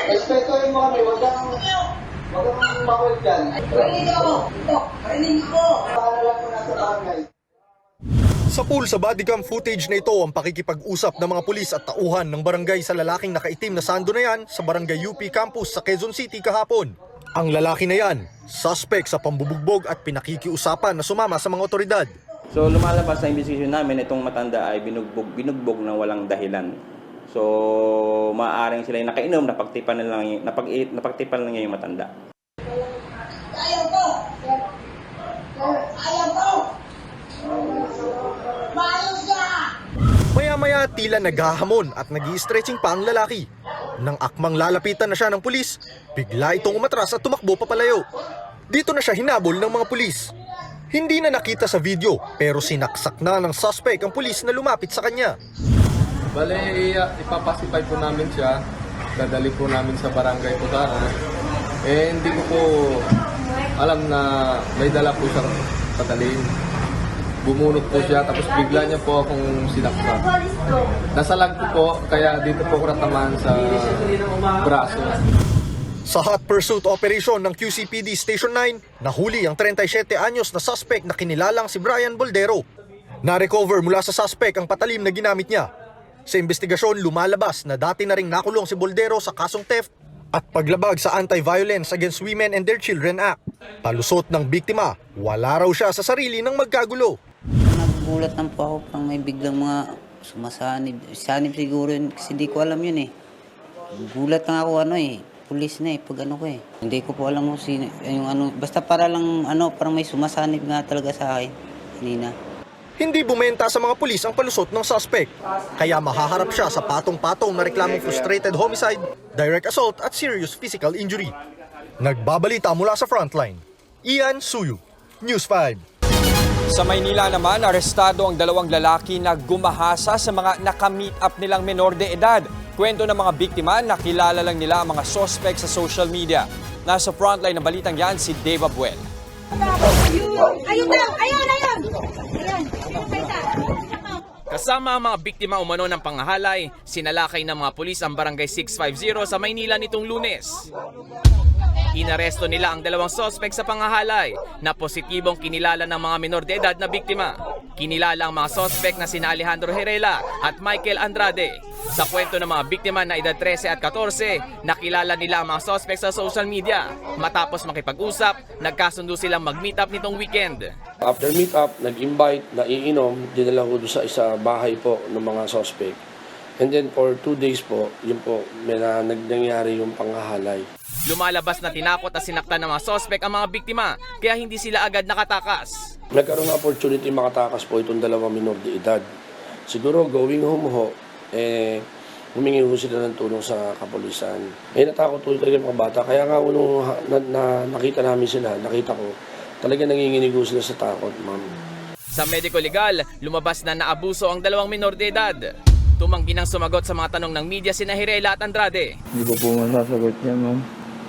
Respetuhin mo kami, wag kang makulit dyan. Parinig ko! Para lang po nasa barangay. Sa pool sa bodycam footage na ito ang pakikipag-usap ng mga pulis at tauhan ng barangay sa lalaking nakaitim na sando na yan sa barangay UP campus sa Quezon City kahapon. Ang lalaki na yan, suspect sa pambubugbog at pinakikiusapan na sumama sa mga otoridad. So lumalabas sa investigation namin, itong matanda ay binugbog na walang dahilan. So maaaring sila yung nakainom, napagtipan lang niya yung matanda. Ayaw ko! Ayaw ko! Maya-maya tila naghahamon at nag-i-stretching pa ang lalaki. Nang akmang lalapitan na siya ng pulis, bigla itong umatras at tumakbo papalayo. Dito na siya hinabol ng mga pulis. Hindi na nakita sa video pero sinaksak na ng suspect ang pulis na lumapit sa kanya. Bale, ipapasify po namin siya. Dadali po namin sa barangay Putara. Hindi ko po alam na may dala po siyang patalin. Bumunot po siya, tapos bigla niya po akong sinaksak. Nasalag ko po, kaya dito po ako natamaan sa braso. Sa hot pursuit operation ng QCPD Station 9, nahuli ang 37 anyos na suspect na kinilalang si Brian Boldero. Na-recover mula sa suspect ang patalim na ginamit niya. Sa investigasyon, lumalabas na dati na ring nakulong si Boldero sa kasong theft at paglabag sa Anti-Violence Against Women and Their Children Act. Palusot ng biktima, wala raw siya sa sarili ng magkagulo. Nagulat lang po ako pang may biglang mga sumasanib. Sanib siguro yun kasi di ko alam yun eh. Gulat lang ako pulis na pag ko eh. Hindi ko po alam kung sino, yung basta para lang parang may sumasanib nga talaga sa akin kanina. Hindi bumenta sa mga pulis ang palusot ng suspect. Kaya mahaharap siya sa patong-patong na reklamong frustrated homicide, direct assault at serious physical injury. Nagbabalita mula sa frontline. Ian Suyu, News 5. Sa Maynila naman, arestado ang 2 lalaki na gumahasa sa mga nakamit up nilang menor de edad. Kwento ng mga biktima, nakilala lang nila ang mga suspect sa social media. Nasa frontline ng balitang yan si Dave Abuel. Ayun! Kasama ang mga biktima umano ng panghahalay, sinalakay ng mga pulis ang barangay 650 sa Maynila nitong Lunes. Inaresto nila ang 2 suspect sa panghahalay na positibong kinilala ng mga menor de edad na biktima. Kinilala ang mga suspect na sina Alejandro Herrera at Michael Andrade. Sa kwento ng mga biktima na edad 13 at 14, nakilala nila ang mga suspect sa social media. Matapos makipag-usap, nagkasundo silang mag-meet up nitong weekend. After meet up, nag-invite na iinom, dinala ko doon sa isa bahay po ng mga suspect. And then for 2 days po, yun po, may nangyari yung panghahalay. Lumalabas na tinakot at sinaktan ng mga suspect ang mga biktima, kaya hindi sila agad nakatakas. Nagkaroon ng opportunity makatakas po itong 2 minor de edad. Siguro going home ho, humingi ho sila ng tulong sa kapulisan. Natakot po talaga mga bata, kaya nga nung nakita namin sila, nakita ko, talaga nanginginig ho sila sa takot, ma'am. Sa medico legal, lumabas na naabuso ang 2 minor de edad. Tumanggi nang sumagot sa mga tanong ng media sina Herrera at Andrade. Hindi ko po masasagot niya, ma'am.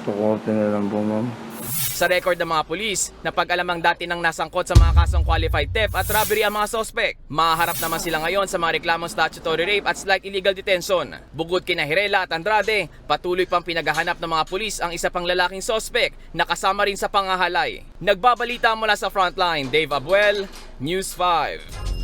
Sukorte na lang po, ma'am. Sa record ng mga pulis, napag-alamang dati nang nasangkot sa mga kasong qualified theft at robbery ang mga suspect. Mahaharap naman sila ngayon sa mga reklamong statutory rape at slight illegal detention. Bukod kina Herrera at Andrade, patuloy pang pinaghahanap ng mga pulis ang isa pang lalaking suspect na kasama rin sa panghahalay. Nagbabalita mula sa frontline, Dave Abuel, News 5.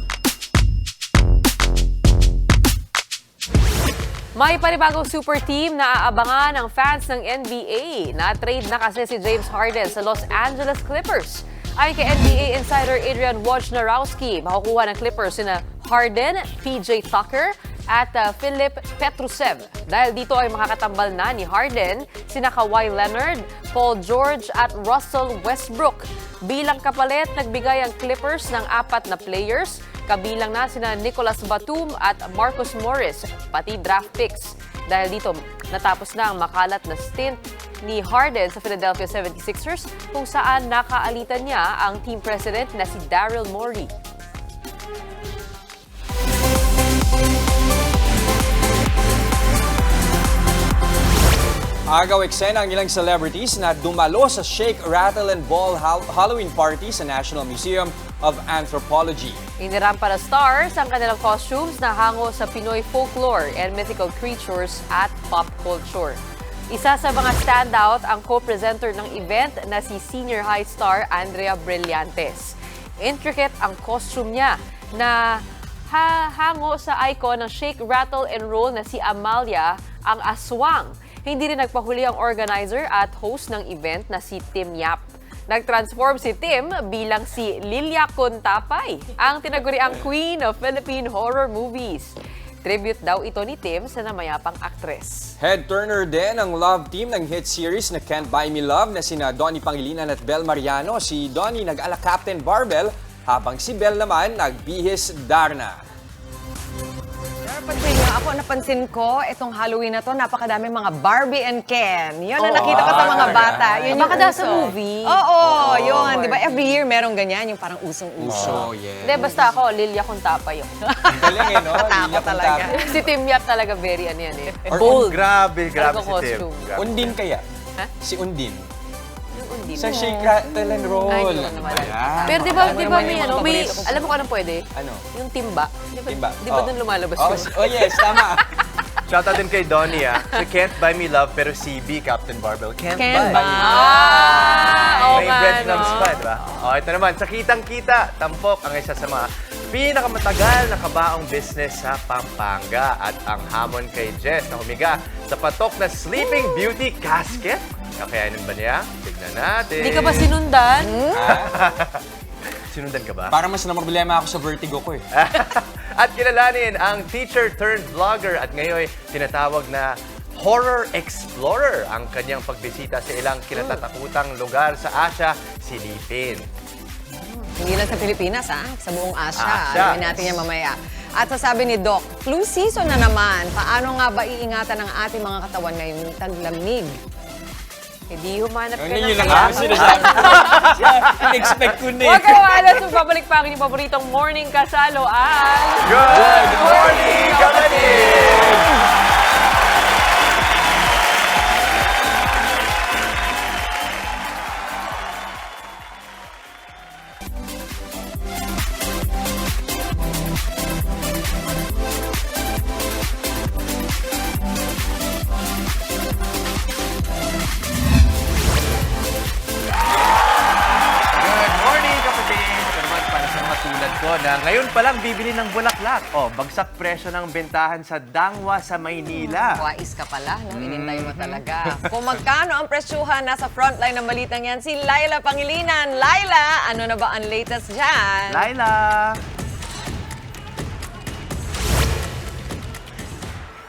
May panibagong super team na aabangan ng fans ng NBA. Na-trade na kasi si James Harden sa Los Angeles Clippers. Ayon kay NBA insider Adrian Wojnarowski, makukuha ng Clippers sina Harden, PJ Tucker at Filip Petrusev. Dahil dito ay makakatambal na ni Harden sina Kawhi Leonard, Paul George at Russell Westbrook. Bilang kapalit, nagbigay ang Clippers ng 4 na players. Kabilang na sina Nicolas Batum at Marcus Morris, pati draft picks. Dahil dito, natapos na ang makalat na stint ni Harden sa Philadelphia 76ers kung saan nakaalitan niya ang team president na si Daryl Morey. Agaw eksena ang ilang celebrities na dumalo sa Shake, Rattle and Ball Halloween party sa National Museum of Anthropology. Inirampa na stars ang kanilang costumes na hango sa Pinoy folklore and mythical creatures at pop culture. Isa sa mga standout ang co-presenter ng event na si senior high star Andrea Brillantes. Intricate ang costume niya na hango sa icon ng Shake, Rattle and Roll na si Amalia, ang aswang. Hindi rin nagpahuli ang organizer at host ng event na si Tim Yap. Nag-transform si Tim bilang si Lilia Contapay, ang tinaguriang queen of Philippine horror movies. Tribute daw ito ni Tim sa namayapang aktres. Head turner din ang love team ng hit series na Can't Buy Me Love na sina Donnie Pangilinan at Bel Mariano. Si Donnie nag-ala Captain Barbell habang si Bel naman nagbihis Darna. Ako napansin ko, itong Halloween na to, napakadami mga Barbie and Ken. Yun ang nakita ko sa mga bata. Yun Baka yung daw uso. sa movie. Oo, yun. Di ba? Every year merong ganyan, yung parang usong-uso. yeah. Hindi, basta ako, Lilia Contapay yun. Galing no? Katakot talaga. Si Tim Yap talaga very ano yan eh. Or, Bold. Grabe Talaga si Tim. costume. Grabe. Undin kaya? Ha? Si Undin. Yung Undin. Sa Shake, Rattle and Roll. Ay, hindi ko naman. Ayan. Pero di ba may ano, may, paborito ko. alam mo kung anong pwede? Ano? Yung timba. Timba. Di ba dun lumalabas Oh, yun? oh yes, tama. Shoutout din kay Donnie, So, can't buy me love, pero CB, Captain Barbell, can't buy. May breadcrumbs pa, di ba? Ito naman, sa kitang-kita, tampok ang isa sa mga pinakamatagal na kabaong business sa Pampanga. At ang hamon kay Jess na humiga sa patok na Sleeping Beauty casket. Kakayanin ba niya? Tignan natin. Hindi ka ba sinundan? Sinundan ka ba? Parang mas problema ako sa vertigo ko eh. At kilalanin ang teacher-turned-vlogger at ngayon tinatawag na Horror Explorer ang kanyang pagbisita sa ilang kinatatakutang lugar sa Asia, silipin. Hindi lang sa Pilipinas, sa buong Asia. Asia. Alamin natin yan mamaya. At sasabi ni Doc, flu season na naman. Paano nga ba iingatan ang ating mga katawan ngayong taglamig? Hindi humanap ka Yun ng lang ang sinasabi. In-expect ko na Huwag kayo alas, babalik pa ang inyong paboritong morning kasalo at... Good morning, kapatid! Na ngayon pa lang bibili ng bulaklak. Bagsak presyo ng bentahan sa Dangwa sa Maynila. Wais ka pala, no? Inintay mo talaga. Kung magkano ang presyuhan, nasa frontline ng balitang yan, si Laila Pangilinan. Laila, ano na ba ang latest dyan? Laila!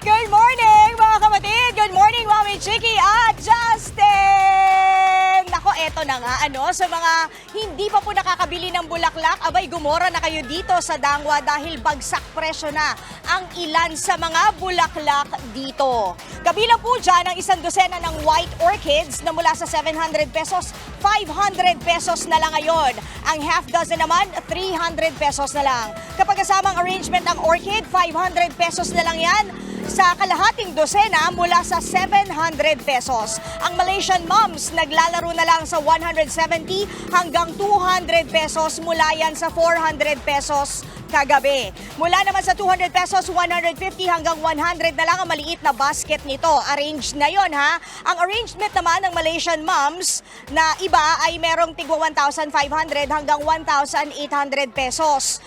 Good morning, mga kapatid! Good morning, Mami Chiki at Justin! Nako, eto na nga, sa mga hindi pa po nakakabili ng bulaklak, abay, gumora na kayo dito sa Dangwa dahil bagsak presyo na ang ilan sa mga bulaklak dito. Kabilang po dyan ang 1 dosena ng white orchids na mula sa 700 pesos, 500 pesos na lang ngayon. Ang half dozen naman, 300 pesos na lang. Kapag kasamang arrangement ng orchid, 500 pesos na lang yan. Sa kalahating dosena mula sa 700 pesos. Ang Malaysian Moms naglalaro na lang sa 170 hanggang 200 pesos, mula yan sa 400 pesos kagabi. Mula naman sa 200 pesos, 150 hanggang 100 na lang ang maliit na basket nito. Arranged na yon, ha? Ang arrangement naman ng Malaysian Moms na iba ay merong tigwa 1,500 hanggang 1,800 pesos.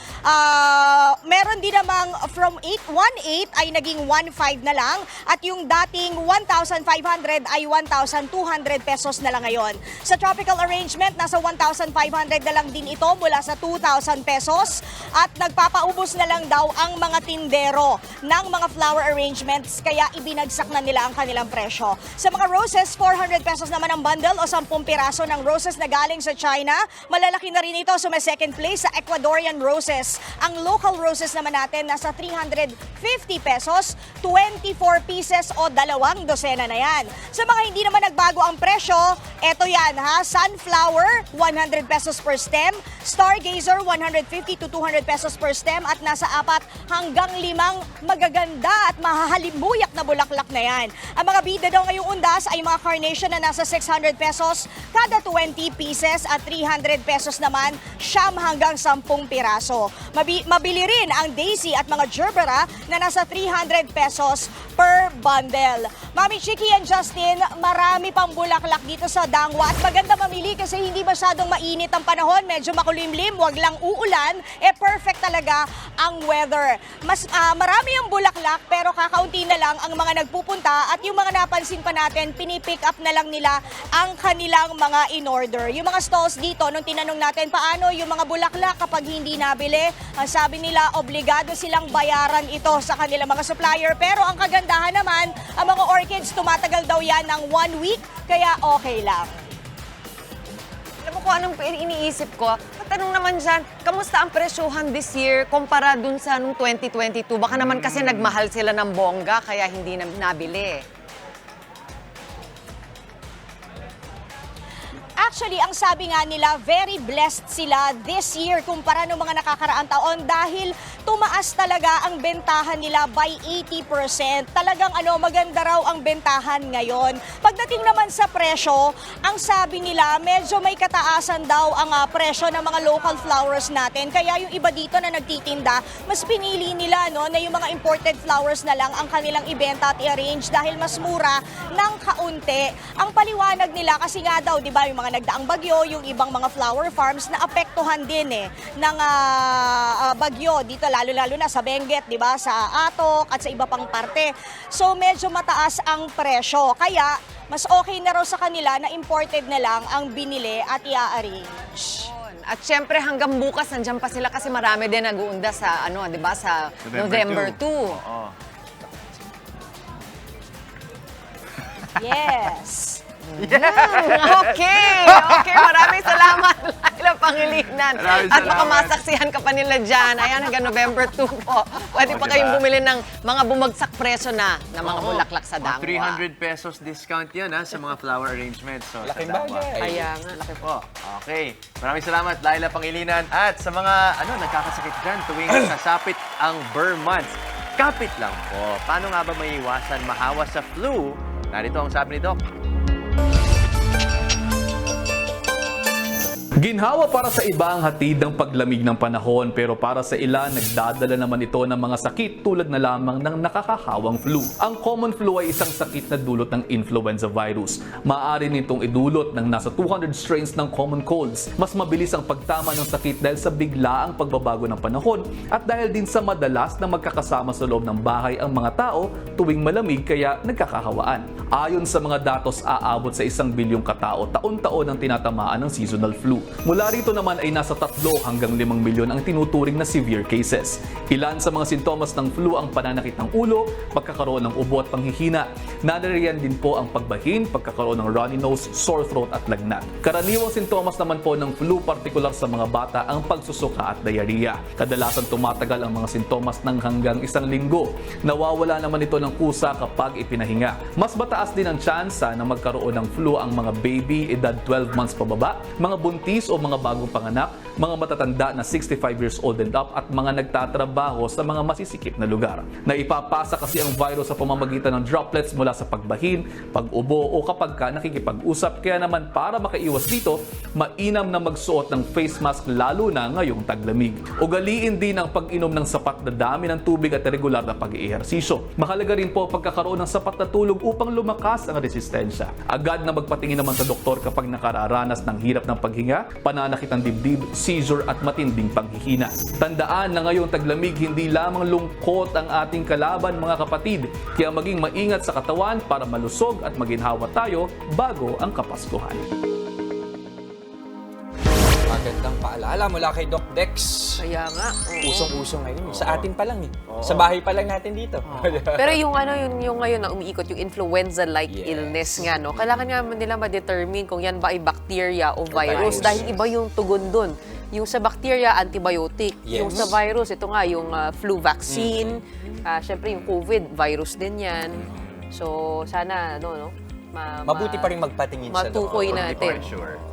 Meron din namang from 1,800 ay naging 1,500 na lang at yung dating 1,500 ay 1,200 pesos na lang ngayon. Sa tropical arrangement, nasa 1,500 na lang din ito mula sa 2,000 pesos at nagpapaubos na lang daw ang mga tindero ng mga flower arrangements kaya ibinagsak na nila ang kanilang presyo. Sa mga roses, 400 pesos naman ang bundle o 10 piraso ng roses na galing sa China. Malalaki na rin ito, so may second place sa Ecuadorian roses. Ang local roses naman natin nasa 350 pesos, 24 pieces o 2 dosena na yan. Sa mga hindi naman nagbago ang presyo, eto yan, ha? Sunflower, 100 pesos per stem. Stargazer, 150 to 200 pesos per stem at nasa 4 hanggang 5 magaganda at mahahalimuyak na bulaklak na yan. Ang mga bida daw ngayong undas ay mga carnation na nasa 600 pesos kada 20 pieces at 300 pesos naman 9 hanggang 10 piraso. Mabili rin ang daisy at mga gerbera na nasa 300 pesos per bundle. Mami Chiki and Justin, marami pang bulaklak dito sa Dangwa at maganda mamili kasi hindi masyadong mainit ang panahon, medyo makulimlim, wag lang uulan, perfect talaga ang weather. Mas marami ang bulaklak pero kakaunti na lang ang mga nagpupunta at yung mga napansin pa natin, pinipick up na lang nila ang kanilang mga in-order. Yung mga stalls dito, nung tinanong natin paano yung mga bulaklak kapag hindi nabili, sabi nila obligado silang bayaran ito sa kanilang mga supplier. Pero ang kagandahan naman, ang mga orchids tumatagal daw yan ng 1 week, kaya okay lang. Alam mo kung anong iniisip ko? Tanong naman dyan, kamusta ang presyuhan this year kumpara dun sa nung 2022? Baka naman kasi nagmahal sila ng bongga kaya hindi nabili. Actually, ang sabi nga nila, very blessed sila this year kumpara ng mga nakakaraang taon dahil tumaas talaga ang bentahan nila by 80%. Talagang maganda raw ang bentahan ngayon. Pagdating naman sa presyo, ang sabi nila, medyo may kataasan daw ang presyo ng mga local flowers natin. Kaya yung iba dito na nagtitinda, mas pinili nila na yung mga imported flowers na lang ang kanilang ibenta at i-arrange dahil mas mura ng kaunti. Ang paliwanag nila kasi nga daw, di ba, yung mga nagdaang bagyo, yung ibang mga flower farms na apektuhan din ng bagyo dito, lalo-lalo na sa Benguet, di ba, sa Atok at sa iba pang parte. So medyo mataas ang presyo. Kaya mas okay na raw sa kanila na imported na lang ang binili at i-arrange. At syempre hanggang bukas nandiyan pa sila kasi marami din nag-uunda sa 'di ba, sa November 2. Oo. Yes. Okay, maraming salamat, Laila Pangilinan. Maraming At baka salamat. masaksihan ka pa nila dyan. Ayan, hanggang November 2 po. Pwede pa kayong bumili ng mga bumagsak presyo na mga bulaklak sa Dangwa. 300 pesos discount yan sa mga flower arrangements. So, Laking sa Dangwa. bagay. Kaya nga, laki po. Okay. Maraming salamat, Laila Pangilinan. At sa mga nagkakasakit dyan tuwing sasapit ang Burr Months, kapit lang po. Paano nga ba maiiwasan mahawa sa flu? Narito ang sabi ni Doc. Ginhawa para sa iba ang hatid ng paglamig ng panahon pero para sa ilan nagdadala naman ito ng mga sakit tulad na lamang ng nakakahawang flu. Ang common flu ay isang sakit na dulot ng influenza virus. Maaari nitong idulot ng nasa 200 strains ng common colds. Mas mabilis ang pagtama ng sakit dahil sa biglaang pagbabago ng panahon at dahil din sa madalas na magkakasama sa loob ng bahay ang mga tao tuwing malamig kaya nagkakahawaan. Ayon sa mga datos, aabot sa 1 bilyong katao taon-taon ang tinatamaan ng seasonal flu. Mula rito naman ay nasa 3 hanggang 5 milyon ang tinuturing na severe cases. Ilan sa mga sintomas ng flu ang pananakit ng ulo, pagkakaroon ng ubo at panghihina. Naririyan din po ang pagbahin, pagkakaroon ng runny nose, sore throat at lagnat. Karaniwang sintomas naman po ng flu, partikular sa mga bata, ang pagsusuka at diarrhea. Kadalasan tumatagal ang mga sintomas ng hanggang 1 linggo. Nawawala naman ito ng kusa kapag ipinahinga. Mas mataas din ang tsansa na magkaroon ng flu ang mga baby edad 12 months pababa, mga buntis o mga bagong panganak, mga matatanda na 65 years old and up at mga nagtatrabaho sa mga masisikip na lugar. Naipapasa kasi ang virus sa pamamagitan ng droplets mula sa pagbahin, pag-ubo o kapag ka nakikipag-usap. Kaya naman para makaiwas dito, mainam na magsuot ng face mask lalo na ngayong taglamig. Ugaliin din ang pag-inom ng sapat na dami ng tubig at regular na pag-iihersisyo. Mahalaga rin po pagkakaroon ng sapat na tulog upang lumakas ang resistensya. Agad na magpatingin naman sa doktor kapag nakararanas ng hirap ng paghinga, pananakit ng dibdib, seizure at matinding panghihina. Tandaan na ngayong taglamig hindi lamang lungkot ang ating kalaban mga kapatid, kaya maging maingat sa katawan para malusog at maginhawa tayo bago ang Kapaskuhan. Magandang paalala mula kay Doc Dex. Kaya nga. Usong-usong ngayon. Sa atin pa lang Sa bahay pa lang natin dito. Pero yung ngayon na umiikot, yung influenza-like illness nga, kailangan nga nila ma-determine kung yan ba ay bacteria o virus. Dahil iba yung tugon dun. Yung sa bacteria, antibiotic. Yung sa virus, ito nga, yung flu vaccine. Siyempre, yung COVID, virus din yan. So, sana, Mabuti pa rin magpatingin sa matukoy doktor. natin.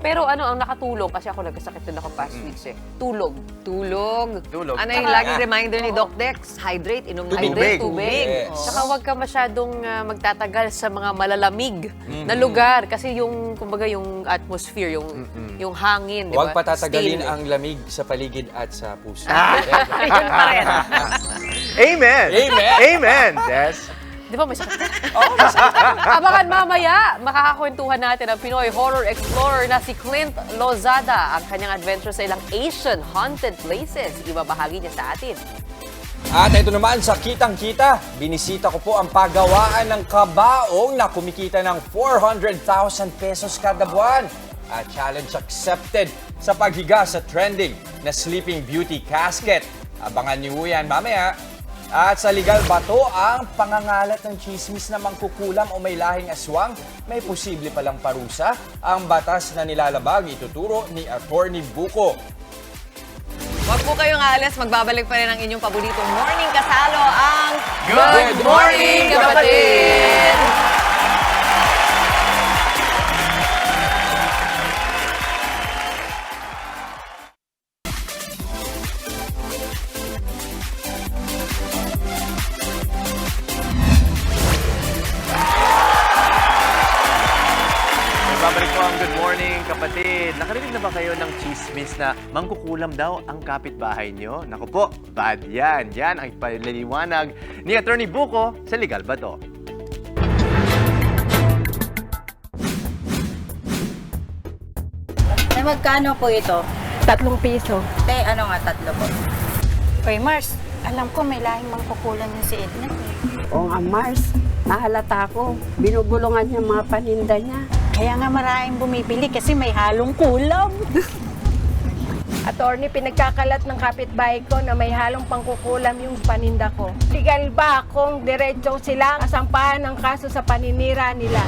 Pero ang nakatulong, kasi ako nagkasakit din ako past weeks Tulog. Ano yung laging reminder ni Doc Dex? Hydrate, inom ng tubig. Yes. Saka huwag ka masyadong magtatagal sa mga malalamig na lugar. Kasi kumbaga yung atmosphere, yung hangin, di ba? Huwag patatagalin ang lamig sa paligid at sa puso. Yun pa rin. Amen! Amen! Yes. Di ba may sakit? Abangan mamaya, makakakwentuhan natin ang Pinoy horror explorer na si Clint Lozada. Ang kanyang adventure sa ilang Asian haunted places. Ibabahagi niya sa atin. At ito naman sa Kitang-Kita, binisita ko po ang pagawaan ng kabaong na kumikita ng 400,000 pesos kada buwan. At challenge accepted sa paghiga sa trending na Sleeping Beauty casket. Abangan niyo yan mamaya. At sa legal bato, ang pangangalat ng chismis na mangkukulam o may lahing aswang, may posible palang parusa. Ang batas na nilalabag ituturo ni Attorney Buko. Huwag po kayong aalis, magbabalik pa rin ang inyong paboritong morning kasalo, ang Good Morning, Kapatid! morning, kapatid. Nakarinig na ba kayo ng chismis na mangkukulam daw ang kapitbahay nyo? Naku po, bad yan. Yan ang ipaliliwanag ni Attorney Buko sa Legal Bato. Magkano po ito? 3 piso. Ano nga 3 po? Oy, Mars, alam ko may lahing mangkukulan niya si Edna. Oo nga, Mars. Nahalata ko. Binubulungan niya mga paninda niya. Kaya nga maraming bumibili kasi may halong kulam. Attorney, pinagkakalat ng kapitbahay ko na may halong pangkukulam yung paninda ko. Legal ba kung diretso silang asampahan ng kaso sa paninira nila?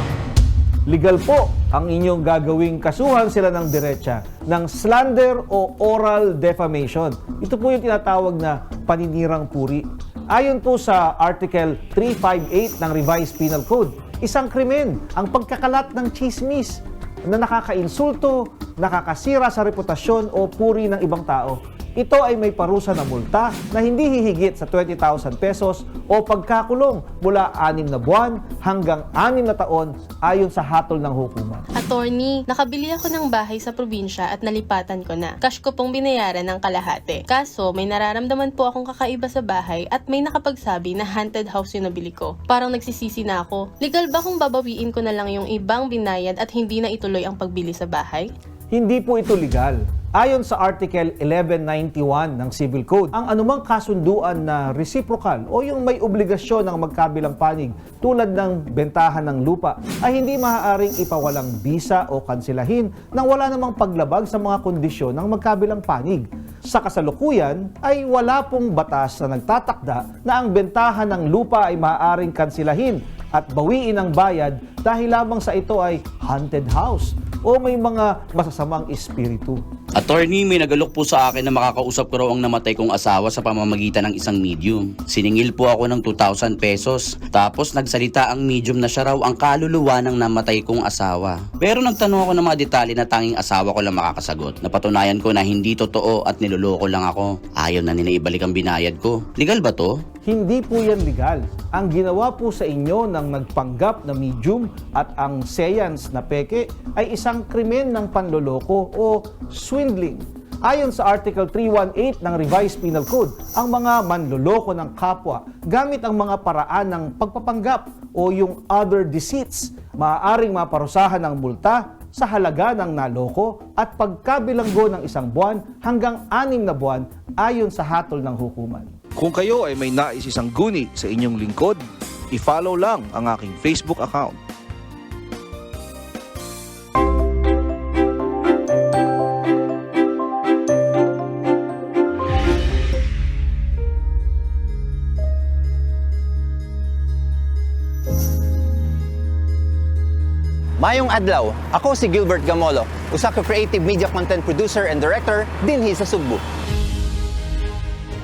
Legal po ang inyong gagawing kasuhan sila ng diretsa ng slander o oral defamation. Ito po yung tinatawag na paninirang puri. Ayon po sa Article 358 ng Revised Penal Code, isang krimen ang pagkakalat ng chismis na nakakainsulto, nakakasira sa reputasyon o puri ng ibang tao. Ito ay may parusa na multa na hindi hihigit sa 20,000 pesos o pagkakulong mula 6 na buwan hanggang 6 na taon ayon sa hatol ng hukuman. Attorney, nakabili ako ng bahay sa probinsya at nalipatan ko na. Cash ko pong binayaran ng kalahati. Kaso, may nararamdaman po akong kakaiba sa bahay at may nakapagsabi na haunted house yung nabili ko. Parang nagsisisi na ako. Legal ba kung babawiin ko na lang yung ibang binayad at hindi na ituloy ang pagbili sa bahay? Hindi po ito legal. Ayon sa Article 1191 ng Civil Code, ang anumang kasunduan na reciprocal o yung may obligasyon ng magkabilang panig tulad ng bentahan ng lupa ay hindi maaaring ipawalang bisa o kansilahin nang wala namang paglabag sa mga kondisyon ng magkabilang panig. Sa kasalukuyan ay wala pong batas na nagtatakda na ang bentahan ng lupa ay maaaring kansilahin at bawiin ang bayad dahil lamang sa ito ay haunted house o may mga masasamang espiritu. Attorney, may nagalok po sa akin na makakausap ko raw ang namatay kong asawa sa pamamagitan ng isang medium. Siningil po ako ng 2,000 pesos. Tapos nagsalita ang medium na siya raw ang kaluluwa ng namatay kong asawa. Pero nagtanong ako ng mga detalye na tanging asawa ko lang makakasagot. Napatunayan ko na hindi totoo at niloloko lang ako. Ayaw na nila ibalik ang binayad ko. Legal ba to? Hindi po yan legal. Ang ginawa po sa inyo ng nagpanggap na medium at ang seance na peke ay isang krimen ng panloloko o swindling. Ayon sa Article 318 ng Revised Penal Code, ang mga manloloko ng kapwa gamit ang mga paraan ng pagpapanggap o yung other deceits, maaaring maparusahan ng multa sa halaga ng naloko at pagkabilanggo ng 1 buwan hanggang 6 na buwan ayon sa hatol ng hukuman. Kung kayo ay may nais isang guni sa inyong lingkod, i-follow lang ang aking Facebook account. Mayong adlaw, ako si Gilbert Gamolo, usa ka creative media content producer and director dinhi sa Cebu.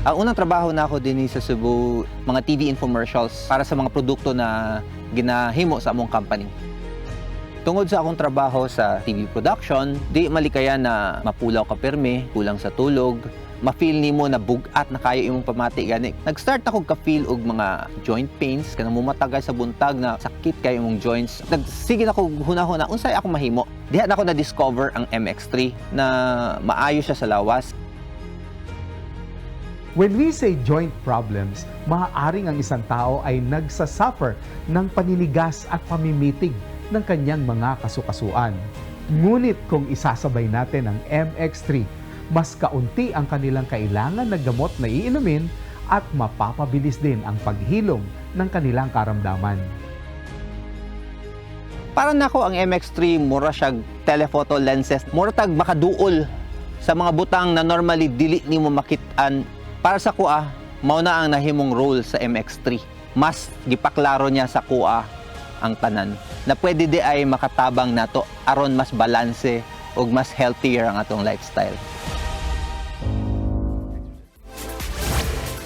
Ang unang trabaho na ako dinhi sa Cebu, mga TV infomercials para sa mga produkto na ginahimo sa among company. Tungod sa akong trabaho sa TV production, di malikayan na mapulaw ka perme, kulang sa tulog, ma-feel nimo na bugat na kayo imong pamati gani. Nag-start ako ka-feel og mga joint pains kanang mumatagay sa buntag na sakit kay imong joints. Nagsige ako hunahuna unsay ako mahimo. Diha na ako na-discover ang MX3 na maayo siya sa lawas. When we say joint problems, maaaring ang isang tao ay nagsasuffer ng paninigas at pamimitig ng kanyang mga kasukasuan. Ngunit kung isasabay natin ang MX3, mas kaunti ang kanilang kailangan na gamot na iinumin at mapapabilis din ang paghilom ng kanilang karamdaman. Para nako ang MX3 mura siya telephoto lenses, mura tag makaduol sa mga butang na normally dili nimo makit-an. Para sa kuha, mao na ang nahimong role sa MX3. Mas gipaklaro niya sa kuha ang tanan na pwede di ay makatabang nato aron mas balanse ug mas healthier ang atong lifestyle.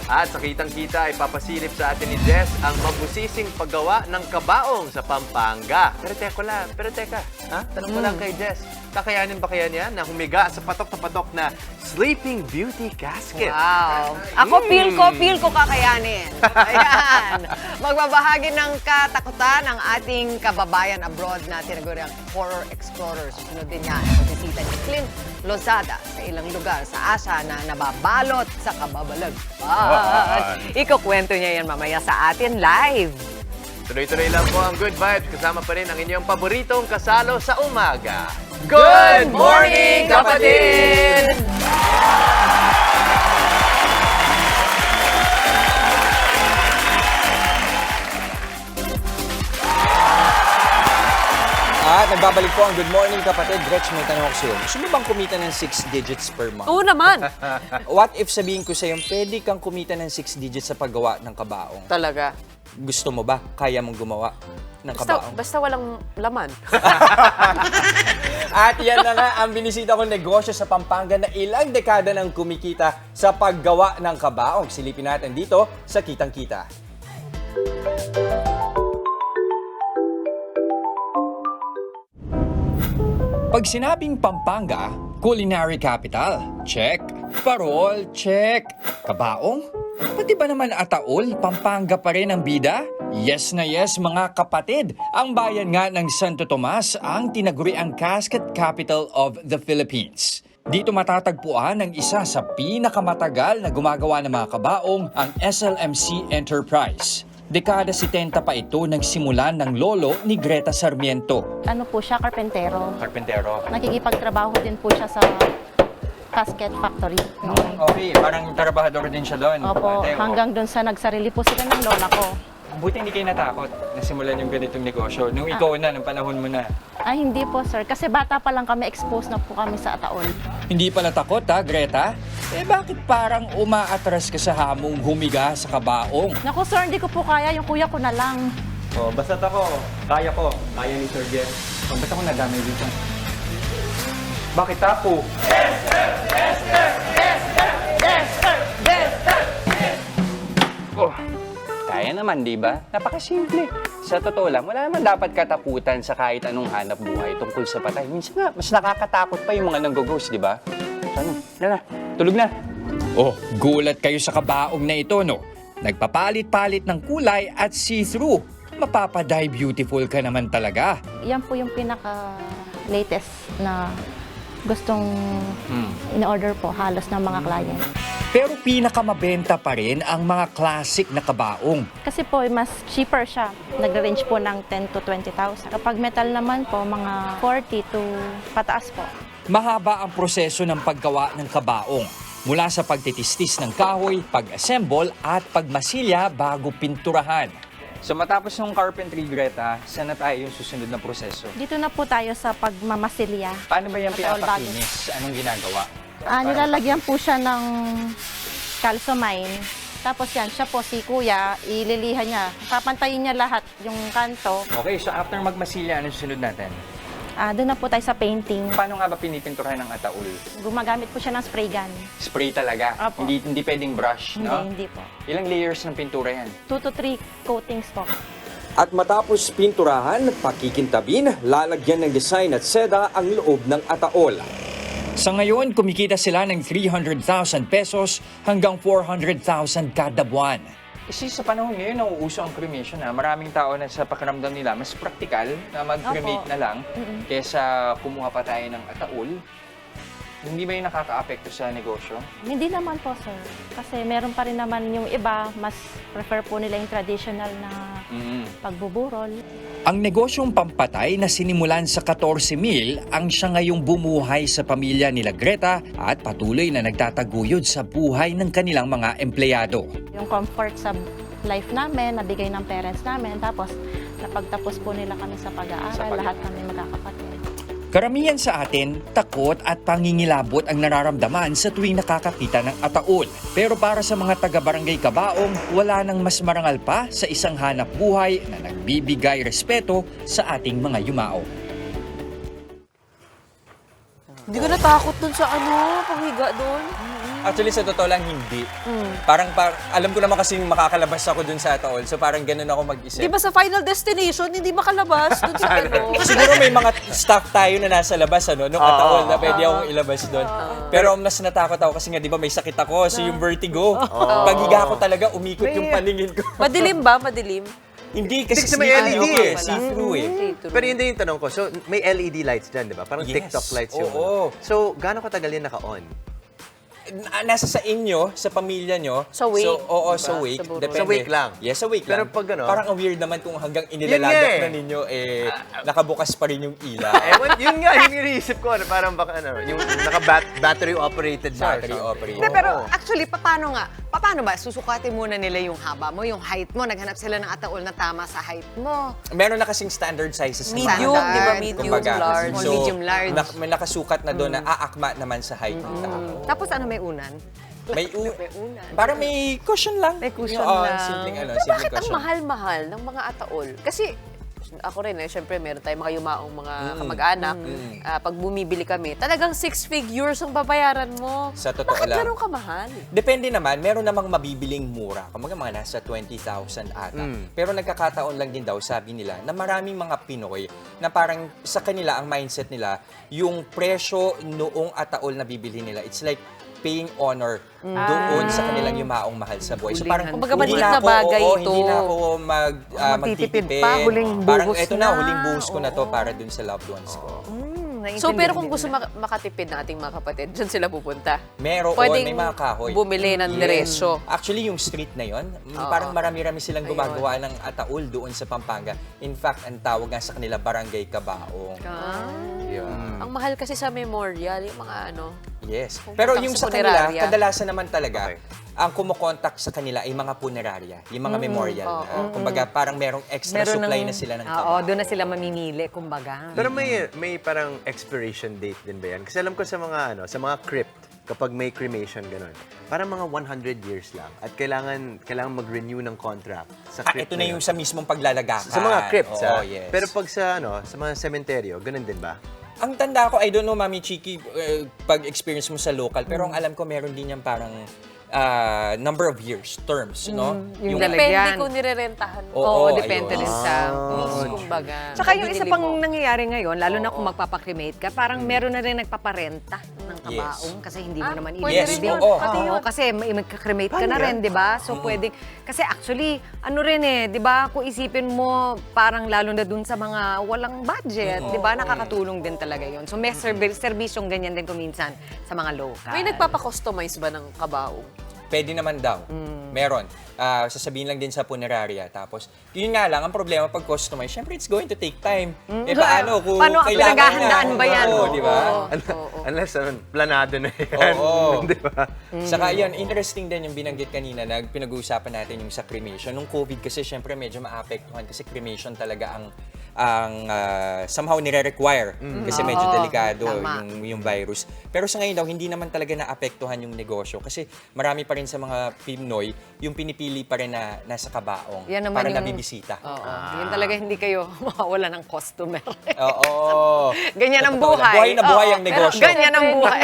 At sa kitang-kita ay papasilip sa atin ni Jess ang mabusising paggawa ng kabaong sa Pampanga. Pero teka, ha? Tanong ko lang kay Jess, Kakayanin ba kaya niya na humiga sa patok na patok na Sleeping Beauty Casket? Wow. Ako, feel ko kakayanin. Ayan. Magbabahagi ng katakutan ang ating kababayan abroad na tinaguriang horror explorers. Sunod din yan. Pagbisita ni Clint Lozada sa ilang lugar sa Asia na nababalot sa kababalaghan. Ikukwento niya yan mamaya sa atin live. Tuloy-tuloy lang po ang Good Vibes. Kasama pa rin ang inyong paboritong kasalo sa umaga. Good morning, kapatid! At nagbabalik po ang Good Morning Kapatid. Gretch, may tanong ako sa'yo. Gusto mo bang kumita ng 6 digits per month? Oo naman. What if sabihin ko sa'yo, pwede kang kumita ng 6 digits sa paggawa ng kabaong? Talaga. Gusto mo ba? Kaya mong gumawa ng kabaong? Basta walang laman. At yan na nga ang binisita kong negosyo sa Pampanga na ilang dekada nang kumikita sa paggawa ng kabaong. Silipin natin dito sa Kitang Kita. Pag sinabing Pampanga, culinary capital, check. Parol, check. Kabaong? Pati ba naman Ataol, Pampanga pa rin ang bida? Yes na yes mga kapatid. Ang bayan nga ng Santo Tomas ang tinaguriang casket capital of the Philippines. Dito matatagpuan ang isa sa pinakamatagal na gumagawa ng mga kabaong, ang SLMC Enterprise. Dekada 70 pa ito nagsimulan ng lolo ni Greta Sarmiento. Ano po siya, karpentero. Karpentero. Nakikipagtrabaho din po siya sa casket factory. Okay, parang trabahador din siya doon. Opo, Ate, hanggang doon sa nagsarili po sila ng lola ko. Buti hindi kayo natakot na simulan yung ganitong negosyo. Nung ikaw na, nung panahon mo na. Ay, hindi po sir. Kasi bata pa lang kami, exposed na po kami sa Ataol. Hindi pala takot ha, Greta? Eh bakit parang umaatras ka sa hamong humiga sa kabaong? Naku sir, hindi ko po kaya. Yung kuya ko na lang. Oh, basta't ako. Kaya ko. Kaya ni Sir Jeff. Oh, ba't ako nadamay dito? Bakit tapo? Yes, sir! Yes, sir! Yes, sir! Yes, sir! Yes, sir! Oh, kaya naman, di ba? Napakasimple. Sa totoo lang, wala naman dapat katakutan sa kahit anong hanap buhay tungkol sa patay. Minsan nga, mas nakakatakot pa yung mga nang-ghost, di ba? So, ano? Na, tulog na. Oh, gulat kayo sa kabaong na ito, no? Nagpapalit-palit ng kulay at see-through. Mapapadive beautiful ka naman talaga. Yan po yung pinaka-latest na gustong in-order po halos ng mga client. Pero pinakamabenta pa rin ang mga classic na kabaong. Kasi po, mas cheaper siya. Nag-range po ng 10 to 20,000. Kapag metal naman po, mga 40 to pataas po. Mahaba ang proseso ng paggawa ng kabaong. Mula sa pagtitistis ng kahoy, pag-assemble at pagmasilya bago pinturahan. So matapos ng carpentry, Greta, saan na tayo yung susunod na proseso? Dito na po tayo sa pagmamasilya. Paano ba yung At all pinapakinis? Anong ginagawa? Nilalagyan po siya ng calcimine. Tapos yan, siya po si kuya, ililihan niya. Papantayin niya lahat yung kanto. Okay, so after magmasilya, anong susunod natin? Doon na po tayo sa painting. Paano nga ba pinipinturahan ng Ataol? Gumagamit po siya ng spray gun. Spray talaga? Opo. Hindi pwedeng brush, no? Hindi po. Ilang layers ng pintura yan? 2 to 3 coatings po. At matapos pinturahan, pakikintabin, lalagyan ng design at seda ang loob ng Ataol. Sa ngayon, kumikita sila ng 300,000 pesos hanggang 400,000 kada buwan. Kasi sa panahon ngayon, nauuso ang cremation. Maraming tao na sa pakiramdam nila, mas praktikal na mag-cremate na lang kesa kumuha pa tayo ng Ataol. Hindi ba yung nakaka-apekto sa negosyo? Hindi naman po, sir. Kasi meron pa rin naman yung iba, mas prefer po nila yung traditional na pagbuburol. Ang negosyong pampatay na sinimulan sa 14,000 ang siya ngayong bumuhay sa pamilya nila Greta at patuloy na nagtataguyod sa buhay ng kanilang mga empleyado. Yung comfort sa life namin, nabigay ng parents namin. Tapos, napagtapos po nila kami sa pag-aaral, lahat kami magkakapatid. Karamihan sa atin, takot at pangingilabot ang nararamdaman sa tuwing nakakakita ng Ataol. Pero para sa mga taga-barangay Kabaong, wala nang mas marangal pa sa isang hanap buhay na nagbibigay respeto sa ating mga yumao. Hindi ka natakot dun sa paghiga dun? Actually, sa totoo lang, hindi. Parang, alam ko naman kasi makakalabas ako dun sa Ataol. So parang ganun ako mag-isip. Di ba sa Final Destination, hindi makalabas dun sa ano? Siguro may mga staff tayo na nasa labas, ano, nung Ataol na pwede akong ilabas doon. Pero mas natakot ako kasi nga, di ba, may sakit ako. So yung vertigo. Paghiga ko talaga, umikot yung paningin ko. Madilim ba? Madilim? Hindi, kasi may LED eh. See-through eh. Pero yun din yung tanong ko. So, may LED lights dyan, di ba? Parang Yes. TikTok lights yun. Oo. So, gaano katagal yun naka-on? Nasa sa inyo, sa pamilya nyo. Sa wake. So, oo, Diba? sa wake. Sa burol. Depende. Sa wake lang? Yes, sa wake Pero lang. pag ano? Parang ang weird naman kung hanggang Yun inilalagak nga eh. na ninyo, nakabukas pa rin yung ilaw. Yun nga, yung iniisip ko. Parang baka yung naka-battery operated na. Battery operated. Hindi, pero actually, paano ba? Susukatin muna nila yung haba mo, yung height mo. Naghanap sila ng Ataol na tama sa height mo. Meron na kasing standard sizes. Medium, di ba? Medium, Kumbaga. large. So, Medium, large. may nakasukat na doon na aakma naman sa height ng tao. Tapos ano, may unan? May unan. Parang may cushion lang. May cushion Yung, lang. Simpleng Pero simpleng bakit ang cushion. mahal-mahal ng mga Ataol? Kasi ako rin syempre meron tayong mga yumaong mga kamag-anak. Pag bumibili kami, talagang 6 figures ang babayaran mo. Sa totoo Bakit lang. ganun kamahal? Depende naman, meron namang mabibiling mura. Kumaga mga nasa 20,000 ata. Pero nagkakataon lang din daw, sabi nila, na maraming mga Pinoy na parang sa kanila, ang mindset nila, yung presyo noong Ataol na bibili nila, it's like paying honor doon sa kanilang yumaong mahal sa buhay. So parang Kumbaga, hindi maliit na na bagay ito. hindi na ako Magtitipid magtitipid. pa, huling Parang buhos eto na. na, huling buhos ko na to para dun sa loved ones ko. So, pero kung gusto makatipid ng ating mga kapatid, dyan sila pupunta. Meron, Pwedeng may mga kahoy. bumili ng diretso. Actually, yung street na yon, parang marami-rami silang gumagawa ng Ataol doon sa Pampanga. In fact, ang tawag nga sa kanila, Barangay Kabaong. Ang mahal kasi sa memorial, yung mga ano. Yes. Kung Pero punta yung sa sa kanila, punerarya. kadalasan naman talaga, ang kumukontak sa kanila ay mga punerarya, yung mga memorial. Kumbaga, parang merong extra supply na sila ng Oo, kabaong. doon na sila mamimili, kumbaga. Pero may parang expiration date din ba yan? Kasi alam ko sa mga crypt, kapag may cremation ganun, parang mga 100 years lang at kailangan mag-renew ng contract sa crypt. Ito na yung sa mismong paglalagakan. sa mga crypts. Oo, yes. Pero pag sa mga cementerio, ganun din ba? Ang tanda ko, I don't know, Mami Chiki, pag-experience mo sa local, pero ang alam ko, meron din yung parang number of years, terms, no? Yung Depende lalagyan. kung nirerentahan mo. Oo, ayun. depende rin sa... Kumbaga. Tsaka yung isa binili pang mo. nangyayari ngayon, lalo na kung magpapakremate ka, parang meron na rin nagpaparenta ng kabaong kasi hindi mo naman pwede Yes, ibibigay. rin yun. oo. Pati yun. Kasi magka-cremate ka na rin, di ba? So pwedeng, kasi actually, ano rin di ba, kung isipin mo, parang lalo na dun sa mga walang budget, di ba, nakakatulong din talaga yun. So may serbisyong ganyan din kung minsan sa mga local. May nagpapa-customize ba ng kabaong? Pwede naman daw. Meron. Sasabihin lang din sa punerarya. Tapos, yun nga lang, ang problema pag customize, syempre it's going to take time. Paano kung Paano kailangan pinaghahandaan ba yan? Oo, di ba? Unless planado na yan. Oo. Di ba? Saka yun, interesting din yung binanggit kanina na pinag-uusapan natin yung sa cremation. Nung COVID kasi syempre medyo maapektuhan kasi cremation talaga ang somehow nire-require kasi medyo delikado yung virus. Pero sa ngayon daw, hindi naman talaga naapektuhan yung negosyo kasi marami pa rin sa mga Pinoy yung pinipili pa rin na nasa kabaong Yan naman para yung- nabibisita. Yun talaga hindi kayo mawawala ng customer. Oo. Ganyan ang Totoo lang. buhay. Buhay na buhay Oo, ang negosyo. Ganyan ang buhay.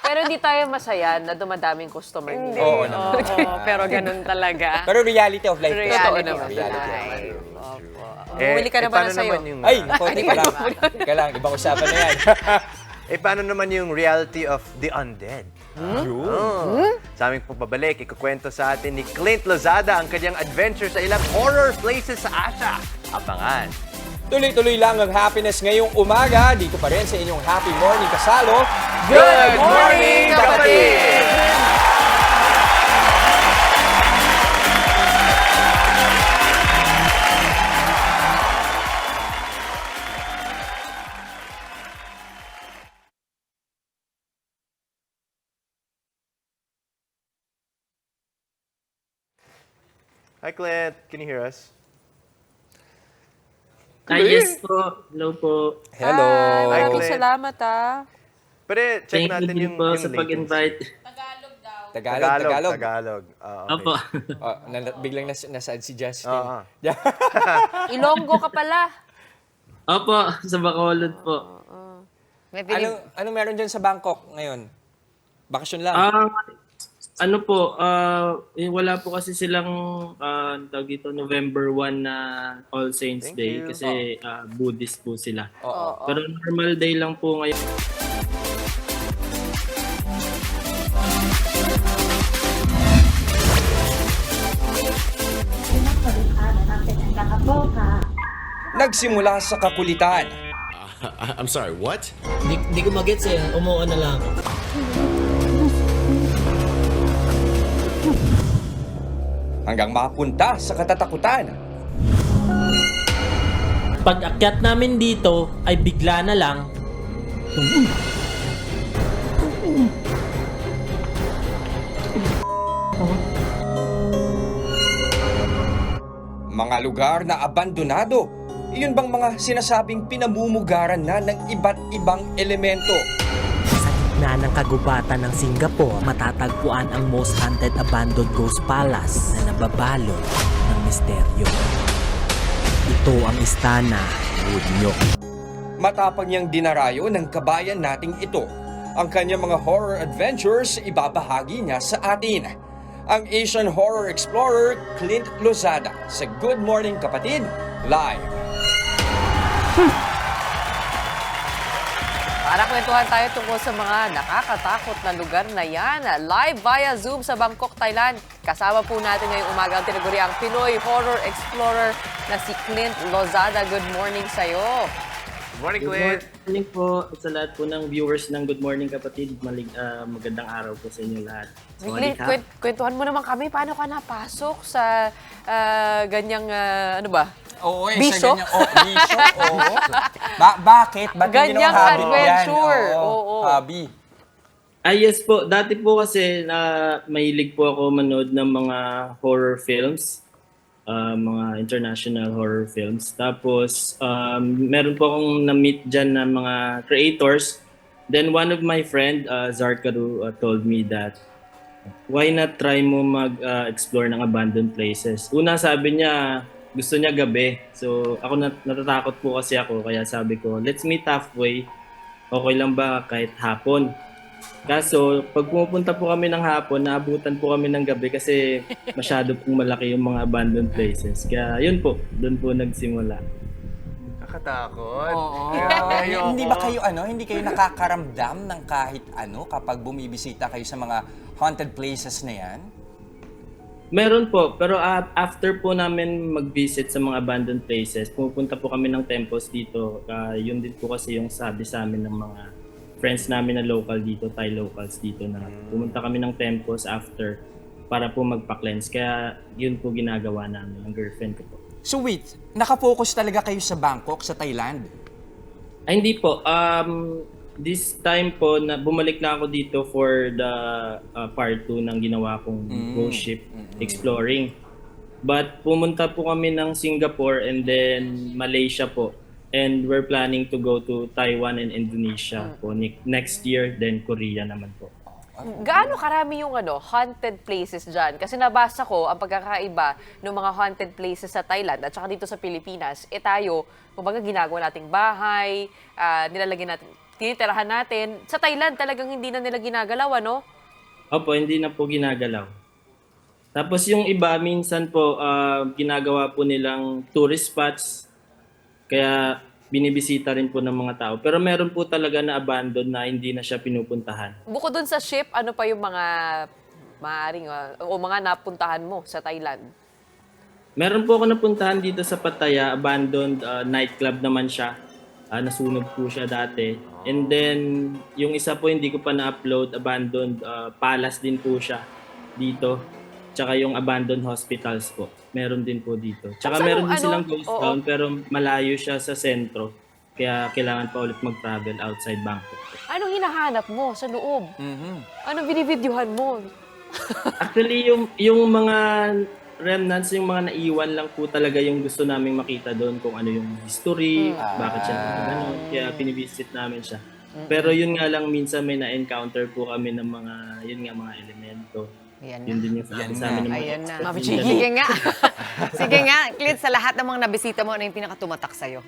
Pero hindi tayo masaya na dumadaming customer nila. Oo naman. Oo, pero ganun talaga. Pero reality of life. Reality of Reality of life. life. Bumili ka naman paano na sa'yo. naman yung, Ay, naku, teka lang, ibang usapan na yan. paano naman yung reality of the undead? Sa aming pagbabalik, ikukwento sa atin ni Clint Lozada ang kanyang adventure sa ilang horror places sa Asia. Abangan! Tuloy-tuloy lang ang happiness ngayong umaga. Dito pa rin sa inyong Happy Morning Kasalo. Good morning, kapatid! Hi, Clint. Can you hear us? Yes po. Hello po. Hello. Hi, Maraming Clint. salamat Pero check Thank natin you yung po yung sa latency. pag-invite. Tagalog. Opo. Biglang nasaan si Justin. Oo. Ilonggo ka pala. Opo, sa Bacolod po. Anong meron dyan sa Bangkok ngayon? Bakasyon lang. Ano po, wala po kasi silang tawag dito, November 1 na All Saints Thank Day you. kasi Buddhist po sila. Oo. Pero normal day lang po ngayon. Nagsimula sa kakulitan. I'm sorry, what? Di ko magets eh. Umuo na lang. Hanggang mapunta sa katatakutan. Pag akyat namin dito ay bigla na lang. Mga lugar na abandonado. Iyon bang mga sinasabing pinamumugaran na ng iba't ibang elemento? Na ng kagubatan ng Singapore, matatagpuan ang most haunted abandoned ghost palace na nababalot ng misteryo. Ito ang Istana Woodnyok. Matapang niyang dinarayo ng kabayan nating ito. Ang kanyang mga horror adventures ibabahagi niya sa atin. Ang Asian Horror Explorer Clint Lozada sa Good Morning Kapatid Live. Para kwentuhan tayo tungkol sa mga nakakatakot na lugar na yan. Live via Zoom sa Bangkok, Thailand. Kasama po natin ngayong umaga ang tinaguriang Pinoy Horror Explorer na si Clint Lozada. Good morning sa'yo. Good morning, Good Clint. morning po sa lahat po ng viewers ng Good Morning Kapatid. Magandang araw po sa inyo lahat. Clint, kwentuhan mo naman kami. Paano ka napasok sa ganyang, ano ba? Oo, Bisyo? Bisyo, oo. Bakit? Ba't hindi Ganyang naman hobby mo yan? adventure. Oo. Hobby. Yes po. Dati po kasi mahilig po ako manood ng mga horror films. Mga international horror films. Tapos, meron po akong na-meet dyan na mga creators. Then one of my friend, Zarkaru, told me that why not try mo mag-explore ng abandoned places. Una sabi niya, gusto niya gabi. So ako natatakot po kasi ako. Kaya sabi ko, let's meet halfway. Okay lang ba kahit hapon? Kaso, pag pumupunta po kami ng hapon, naabutan po kami ng gabi kasi masyado pong malaki yung mga abandoned places. Kaya yun po, doon po nagsimula. Nakatakot. Oo. Ayoko. Hindi kayo nakakaramdam ng kahit ano kapag bumibisita kayo sa mga haunted places na yan? Meron po, pero after po namin mag-visit sa mga abandoned places, pumupunta po kami ng temples dito. Yun din po kasi yung sabi sa amin ng mga friends namin na local dito, Thai locals dito, na pumunta kami ng temples after para po magpa-cleanse. Kaya yun po ginagawa namin ng girlfriend ko po. So wait, nakafocus talaga kayo sa Bangkok, sa Thailand? Ay, hindi po. This time po, bumalik na ako dito for the part 2 ng ginawa kong ghost ship exploring. But pumunta po kami ng Singapore and then Malaysia po. And we're planning to go to Taiwan and Indonesia po next year, then Korea naman po. Gaano karami yung haunted places dyan? Kasi nabasa ko ang pagkakaiba ng mga haunted places sa Thailand at saka dito sa Pilipinas. Tayo, kumbaga ginagawa nating bahay, nilalagyan natin, tinitirahan natin. Sa Thailand talagang hindi na nila ginagalaw, ano? Opo, hindi na po ginagalaw. Tapos yung iba, minsan po, ginagawa po nilang tourist spots. Kaya binibisita rin po ng mga tao. Pero meron po talaga na abandoned na hindi na siya pinupuntahan. Bukod dun sa ship, ano pa yung mga maaaring o mga napuntahan mo sa Thailand? Meron po ako napuntahan dito sa Pattaya, abandoned nightclub naman siya. Nasunog po siya dati. And then, yung isa po hindi ko pa na-upload, abandoned palace din po siya dito. Tsaka yung abandoned hospitals po. Meron din po dito. Tsaka meron din silang ghost town pero malayo siya sa sentro. Kaya kailangan pa ulit mag-travel outside Bangkok. Anong hinahanap mo sa loob? Anong binivideohan mo? Actually, yung mga remnants, yung mga naiwan lang po talaga yung gusto namin makita doon. Kung ano yung history, bakit siya gano'n. Kaya pinivisit namin siya. Pero yun nga lang, minsan may na-encounter po kami ng mga, mga elemento. Yun din yung sabi sa amin ng mga Ayan na. Sige nga. Sige nga, Clint, sa lahat ng mga nabisita mo, ano yung pinakatumatak sa'yo?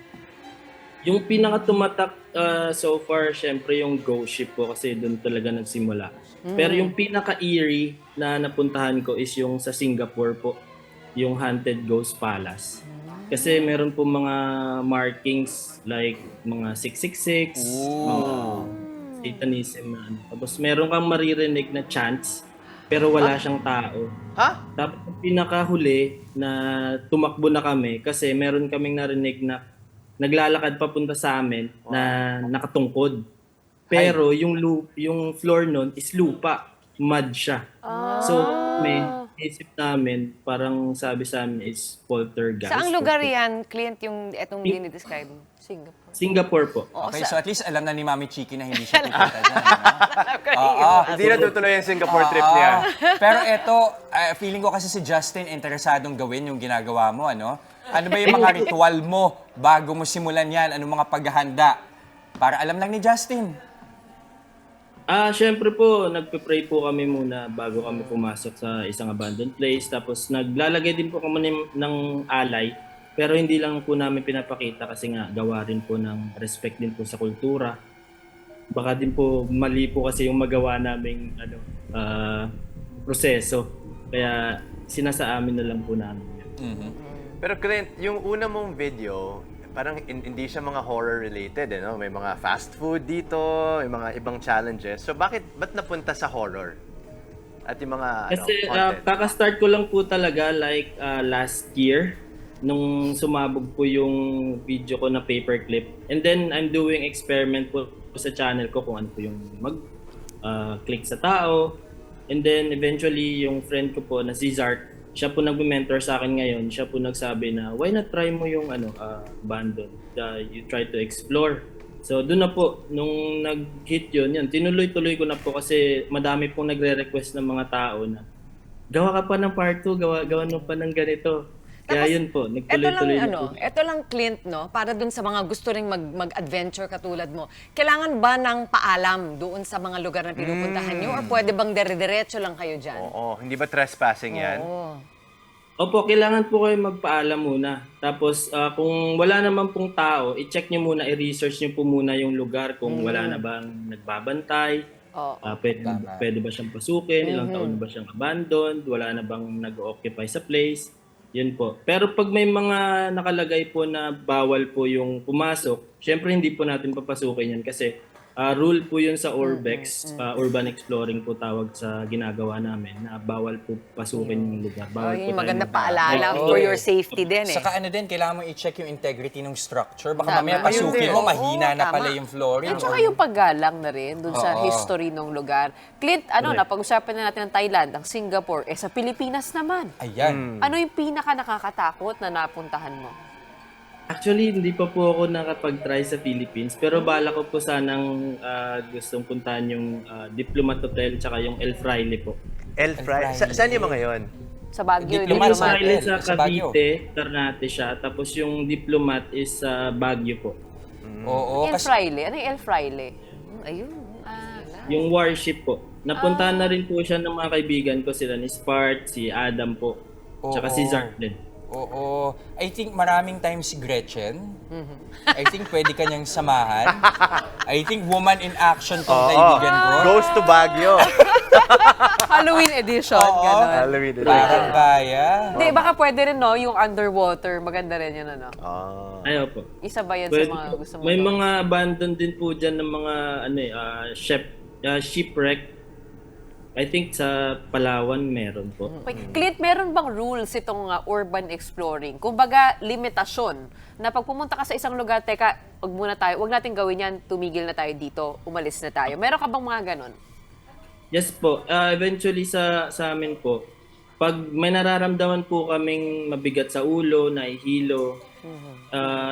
Yung pinakatumatak so far, syempre yung ghost ship po kasi doon talaga nagsimula. Pero yung pinaka-eerie, na napuntahan ko is yung sa Singapore po, yung Haunted Ghost Palace. Kasi meron po mga markings like mga 666, mga Satanism na ano. Tapos meron kang maririnig na chants pero wala siyang tao. Tapos pinakahuli na tumakbo na kami kasi meron kaming narinig na naglalakad papunta sa amin na nakatungkod. Pero yung floor nun is lupa, mud siya. So may isip namin, parang sabi sa amin is poltergeist. Saang lugar yan, Clint, yung itong dinidescribe mo? Singapore. Singapore po. Okay, so at least alam na ni Mami Chiki na hindi siya pupunta dyan. Hindi na tutuloy yung Singapore trip niya. Pero eto, feeling ko kasi si Justin interesadong gawin yung ginagawa mo, ano? Ano ba yung mga ritual mo bago mo simulan yan? Anong mga paghahanda? Para alam lang ni Justin. Syempre po, nagpe-pray po kami muna bago kami pumasok sa isang abandoned place. Tapos naglalagay din po kami ng alay. Pero hindi lang po namin pinapakita kasi nga gawa rin po ng respect din po sa kultura. Baka din po mali po kasi yung magawa naming proseso. Kaya sinasaamin na lang po namin. Pero Clint, yung una mong video, parang hindi siya mga horror related, eh, no? May mga fast food dito, may mga ibang challenges. So ba't napunta sa horror? At yung mga Kasi content? kaka-start ko lang po talaga like last year nung sumabog po yung video ko na paperclip. And then I'm doing experiment po sa channel ko kung ano po yung mag-click sa tao. And then eventually yung friend ko po na si Zart, siya po nag-mentor sa akin ngayon. Siya po nagsabi na, why not try mo yung abandon? You try to explore. So doon na po, nung nag-hit yun, tinuloy-tuloy ko na po kasi madami pong nagre-request ng mga tao na gawa ka pa ng part 2, gawa mo pa ng ganito. Kaya yun po, nagtuloy-tuloy na po. Ito lang, Clint, no? Para dun sa mga gusto ring mag-adventure katulad mo. Kailangan ba ng paalam doon sa mga lugar na pinupuntahan nyo? Or pwede bang dire-diretso lang kayo dyan? Oo, hindi ba trespassing yan? Opo, kailangan po kayo magpaalam muna. Tapos kung wala naman pong tao, i-check nyo muna, i-research nyo po muna yung lugar kung wala na bang nagbabantay. Pwede ba siyang pasukin? Ilang taon na ba siyang abandoned? Wala na bang nag-occupy sa place? Yun po. Pero pag may mga nakalagay po na bawal po yung pumasok, syempre hindi po natin papasukin yan kasi rule po yun sa Urbex, urban exploring po tawag sa ginagawa namin na bawal po pasukin yung lugar. Bawal po maganda paalala for your safety din eh. Saka ano din, kailangan mo i-check yung integrity ng structure. Baka mamaya pasukin mo, mahina na pala yung flooring. At saka yung paggalang na rin dun sa history ng lugar. Clint, napag-usapan na natin ng Thailand, ang Singapore, sa Pilipinas naman. Ayan. Ano yung pinaka nakakatakot na napuntahan mo? Actually, hindi pa po ako nakapag-try sa Philippines. Pero bala ko po sanang gustong puntahan yung Diplomat Hotel tsaka yung El Fraile po. El Fraile? Saan yung mga yun? Sa Baguio. Yung El Fraile sa Cavite, Ternate siya. Tapos yung Diplomat is sa Baguio po. Oo. El Fraile? Ano yung El Fraile? Ayun. Yung warship po. Napuntahan na rin po siya ng mga kaibigan ko. Sila ni Spart, si Adam po. Tsaka si Zart din. Oo. I think maraming times si Gretchen. I think pwede kanyang samahan. I think woman in action tong kaibigan ko. Goes to Baguio. Halloween edition. Ganon. Halloween edition. Parang kaya. Hindi, baka pwede rin, no? Yung underwater. Maganda rin yun, ano? Ayaw po. Isa ba yan sa mga gusto mo? May mga abandoned din po dyan ng mga shipwreck. I think sa Palawan meron po. Clint, meron bang rules itong urban exploring? Kumbaga, limitasyon na pag pumunta ka sa isang lugar, teka, wag natin gawin yan, tumigil na tayo dito, umalis na tayo. Meron ka bang mga ganon? Yes po. Eventually sa amin po, pag may nararamdaman po kaming mabigat sa ulo, nahihilo,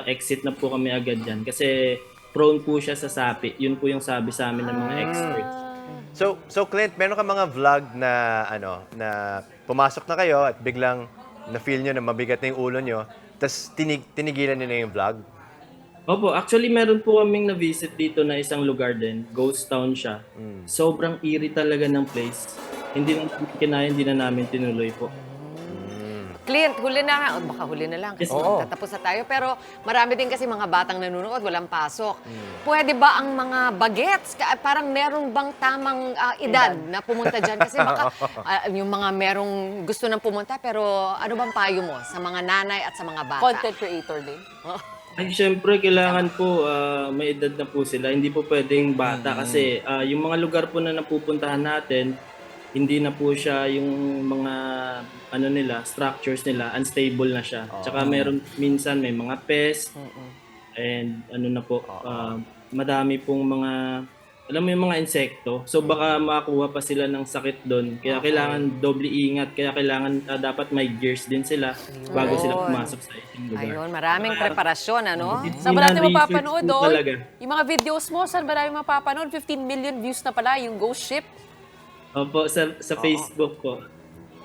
exit na po kami agad yan. Kasi prone po siya sa sapi. Yun po yung sabi sa amin ng mga experts. So Clint, meron ka mga vlog na na pumasok na kayo at biglang na-feel nyo na mabigat na yung ulo nyo, tapos tinigilan nyo na yung vlog? Opo, actually meron po kaming na-visit dito na isang lugar din. Ghost town siya. Sobrang eerie talaga ng place. Hindi na namin tinuloy po. Clint, huli na nga. O baka huli na lang kasi tatapos na tayo. Pero marami din kasi mga batang nanonood, walang pasok. Pwede ba ang mga bagets, parang meron bang tamang edad na pumunta dyan? Kasi baka yung mga merong gusto nang pumunta, pero ano bang payo mo sa mga nanay at sa mga bata? Content creator din. Ay, syempre, kailangan po may edad na po sila. Hindi po pwedeng bata kasi yung mga lugar po na napupuntahan natin, hindi na po siya yung mga structures nila, unstable na siya. Tsaka meron minsan may mga pest and madami pong mga yung mga insekto. So baka makakuha pa sila ng sakit doon. Kaya kailangan doble ingat. Kaya kailangan dapat may gears din sila bago sila pumasok sa isang lugar. Ayun, maraming preparasyon, ano? Saan ba natin mapapanood, yung mga videos mo, saan ba natin mapapanood? 15 million views na pala yung Ghost Ship. Opo, sa Facebook po.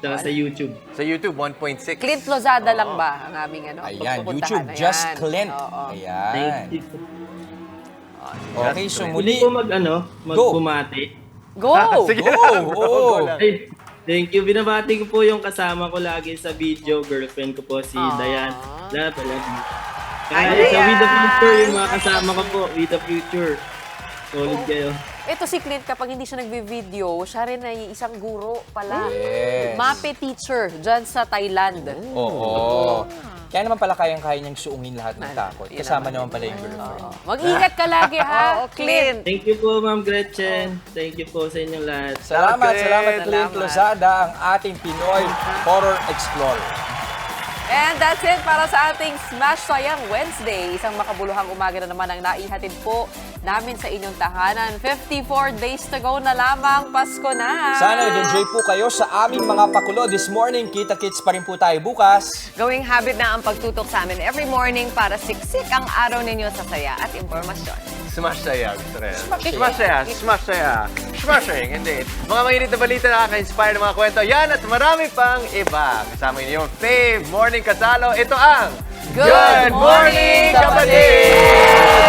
Tsaka sa YouTube. Sa YouTube, 1.6. Clint Lozada lang ba ang aming Ayan, pagpupuntahan? YouTube, Ayan. Just Clint. Oo. Ayan. Thank you. Okay, so muli. Hindi po magbumati. Go! Sige. Go! Ay, thank you. Binabati ko po yung kasama ko lagi sa video. Girlfriend ko po, si Dayan. Kaya sa With the Future, yung mga kasama ko po, With the Future. Solid kayo. Ito si Clint, kapag hindi siya nagbe-video, siya rin ay isang guro pala. Yes. Mape teacher dyan sa Thailand. Oo. Kaya naman pala kayang-kaya niyang suungin lahat ng takot. Kasama naman pala yung girlfriend. Mag-ingat ka lagi, ha, Clint. Thank you po, Ma'am Gretchen. Thank you po sa inyong lahat. Salamat, Clint Lozada, ang ating Pinoy Horror Explorer. And that's it para sa ating Smash Sayang Wednesday. Isang makabuluhang umaga na naman ang naihatid po namin sa inyong tahanan. 54 days to go na lamang, Pasko na. Sana nag-enjoy po kayo sa aming mga pakulo this morning. Kita-kits pa rin po tayo bukas. Gawing habit na ang pagtutok sa amin every morning para siksik ang araw ninyo sa saya at impormasyon. Smash saya, gusto rin. Smash saya, smash saya. Smashing, indeed. Mga mainit na balita, nakaka-inspire ng mga kwento. Yan at marami pang iba. Kasama niyo yung Fave Morning Kasalo. Ito ang Good Morning, Kapatid!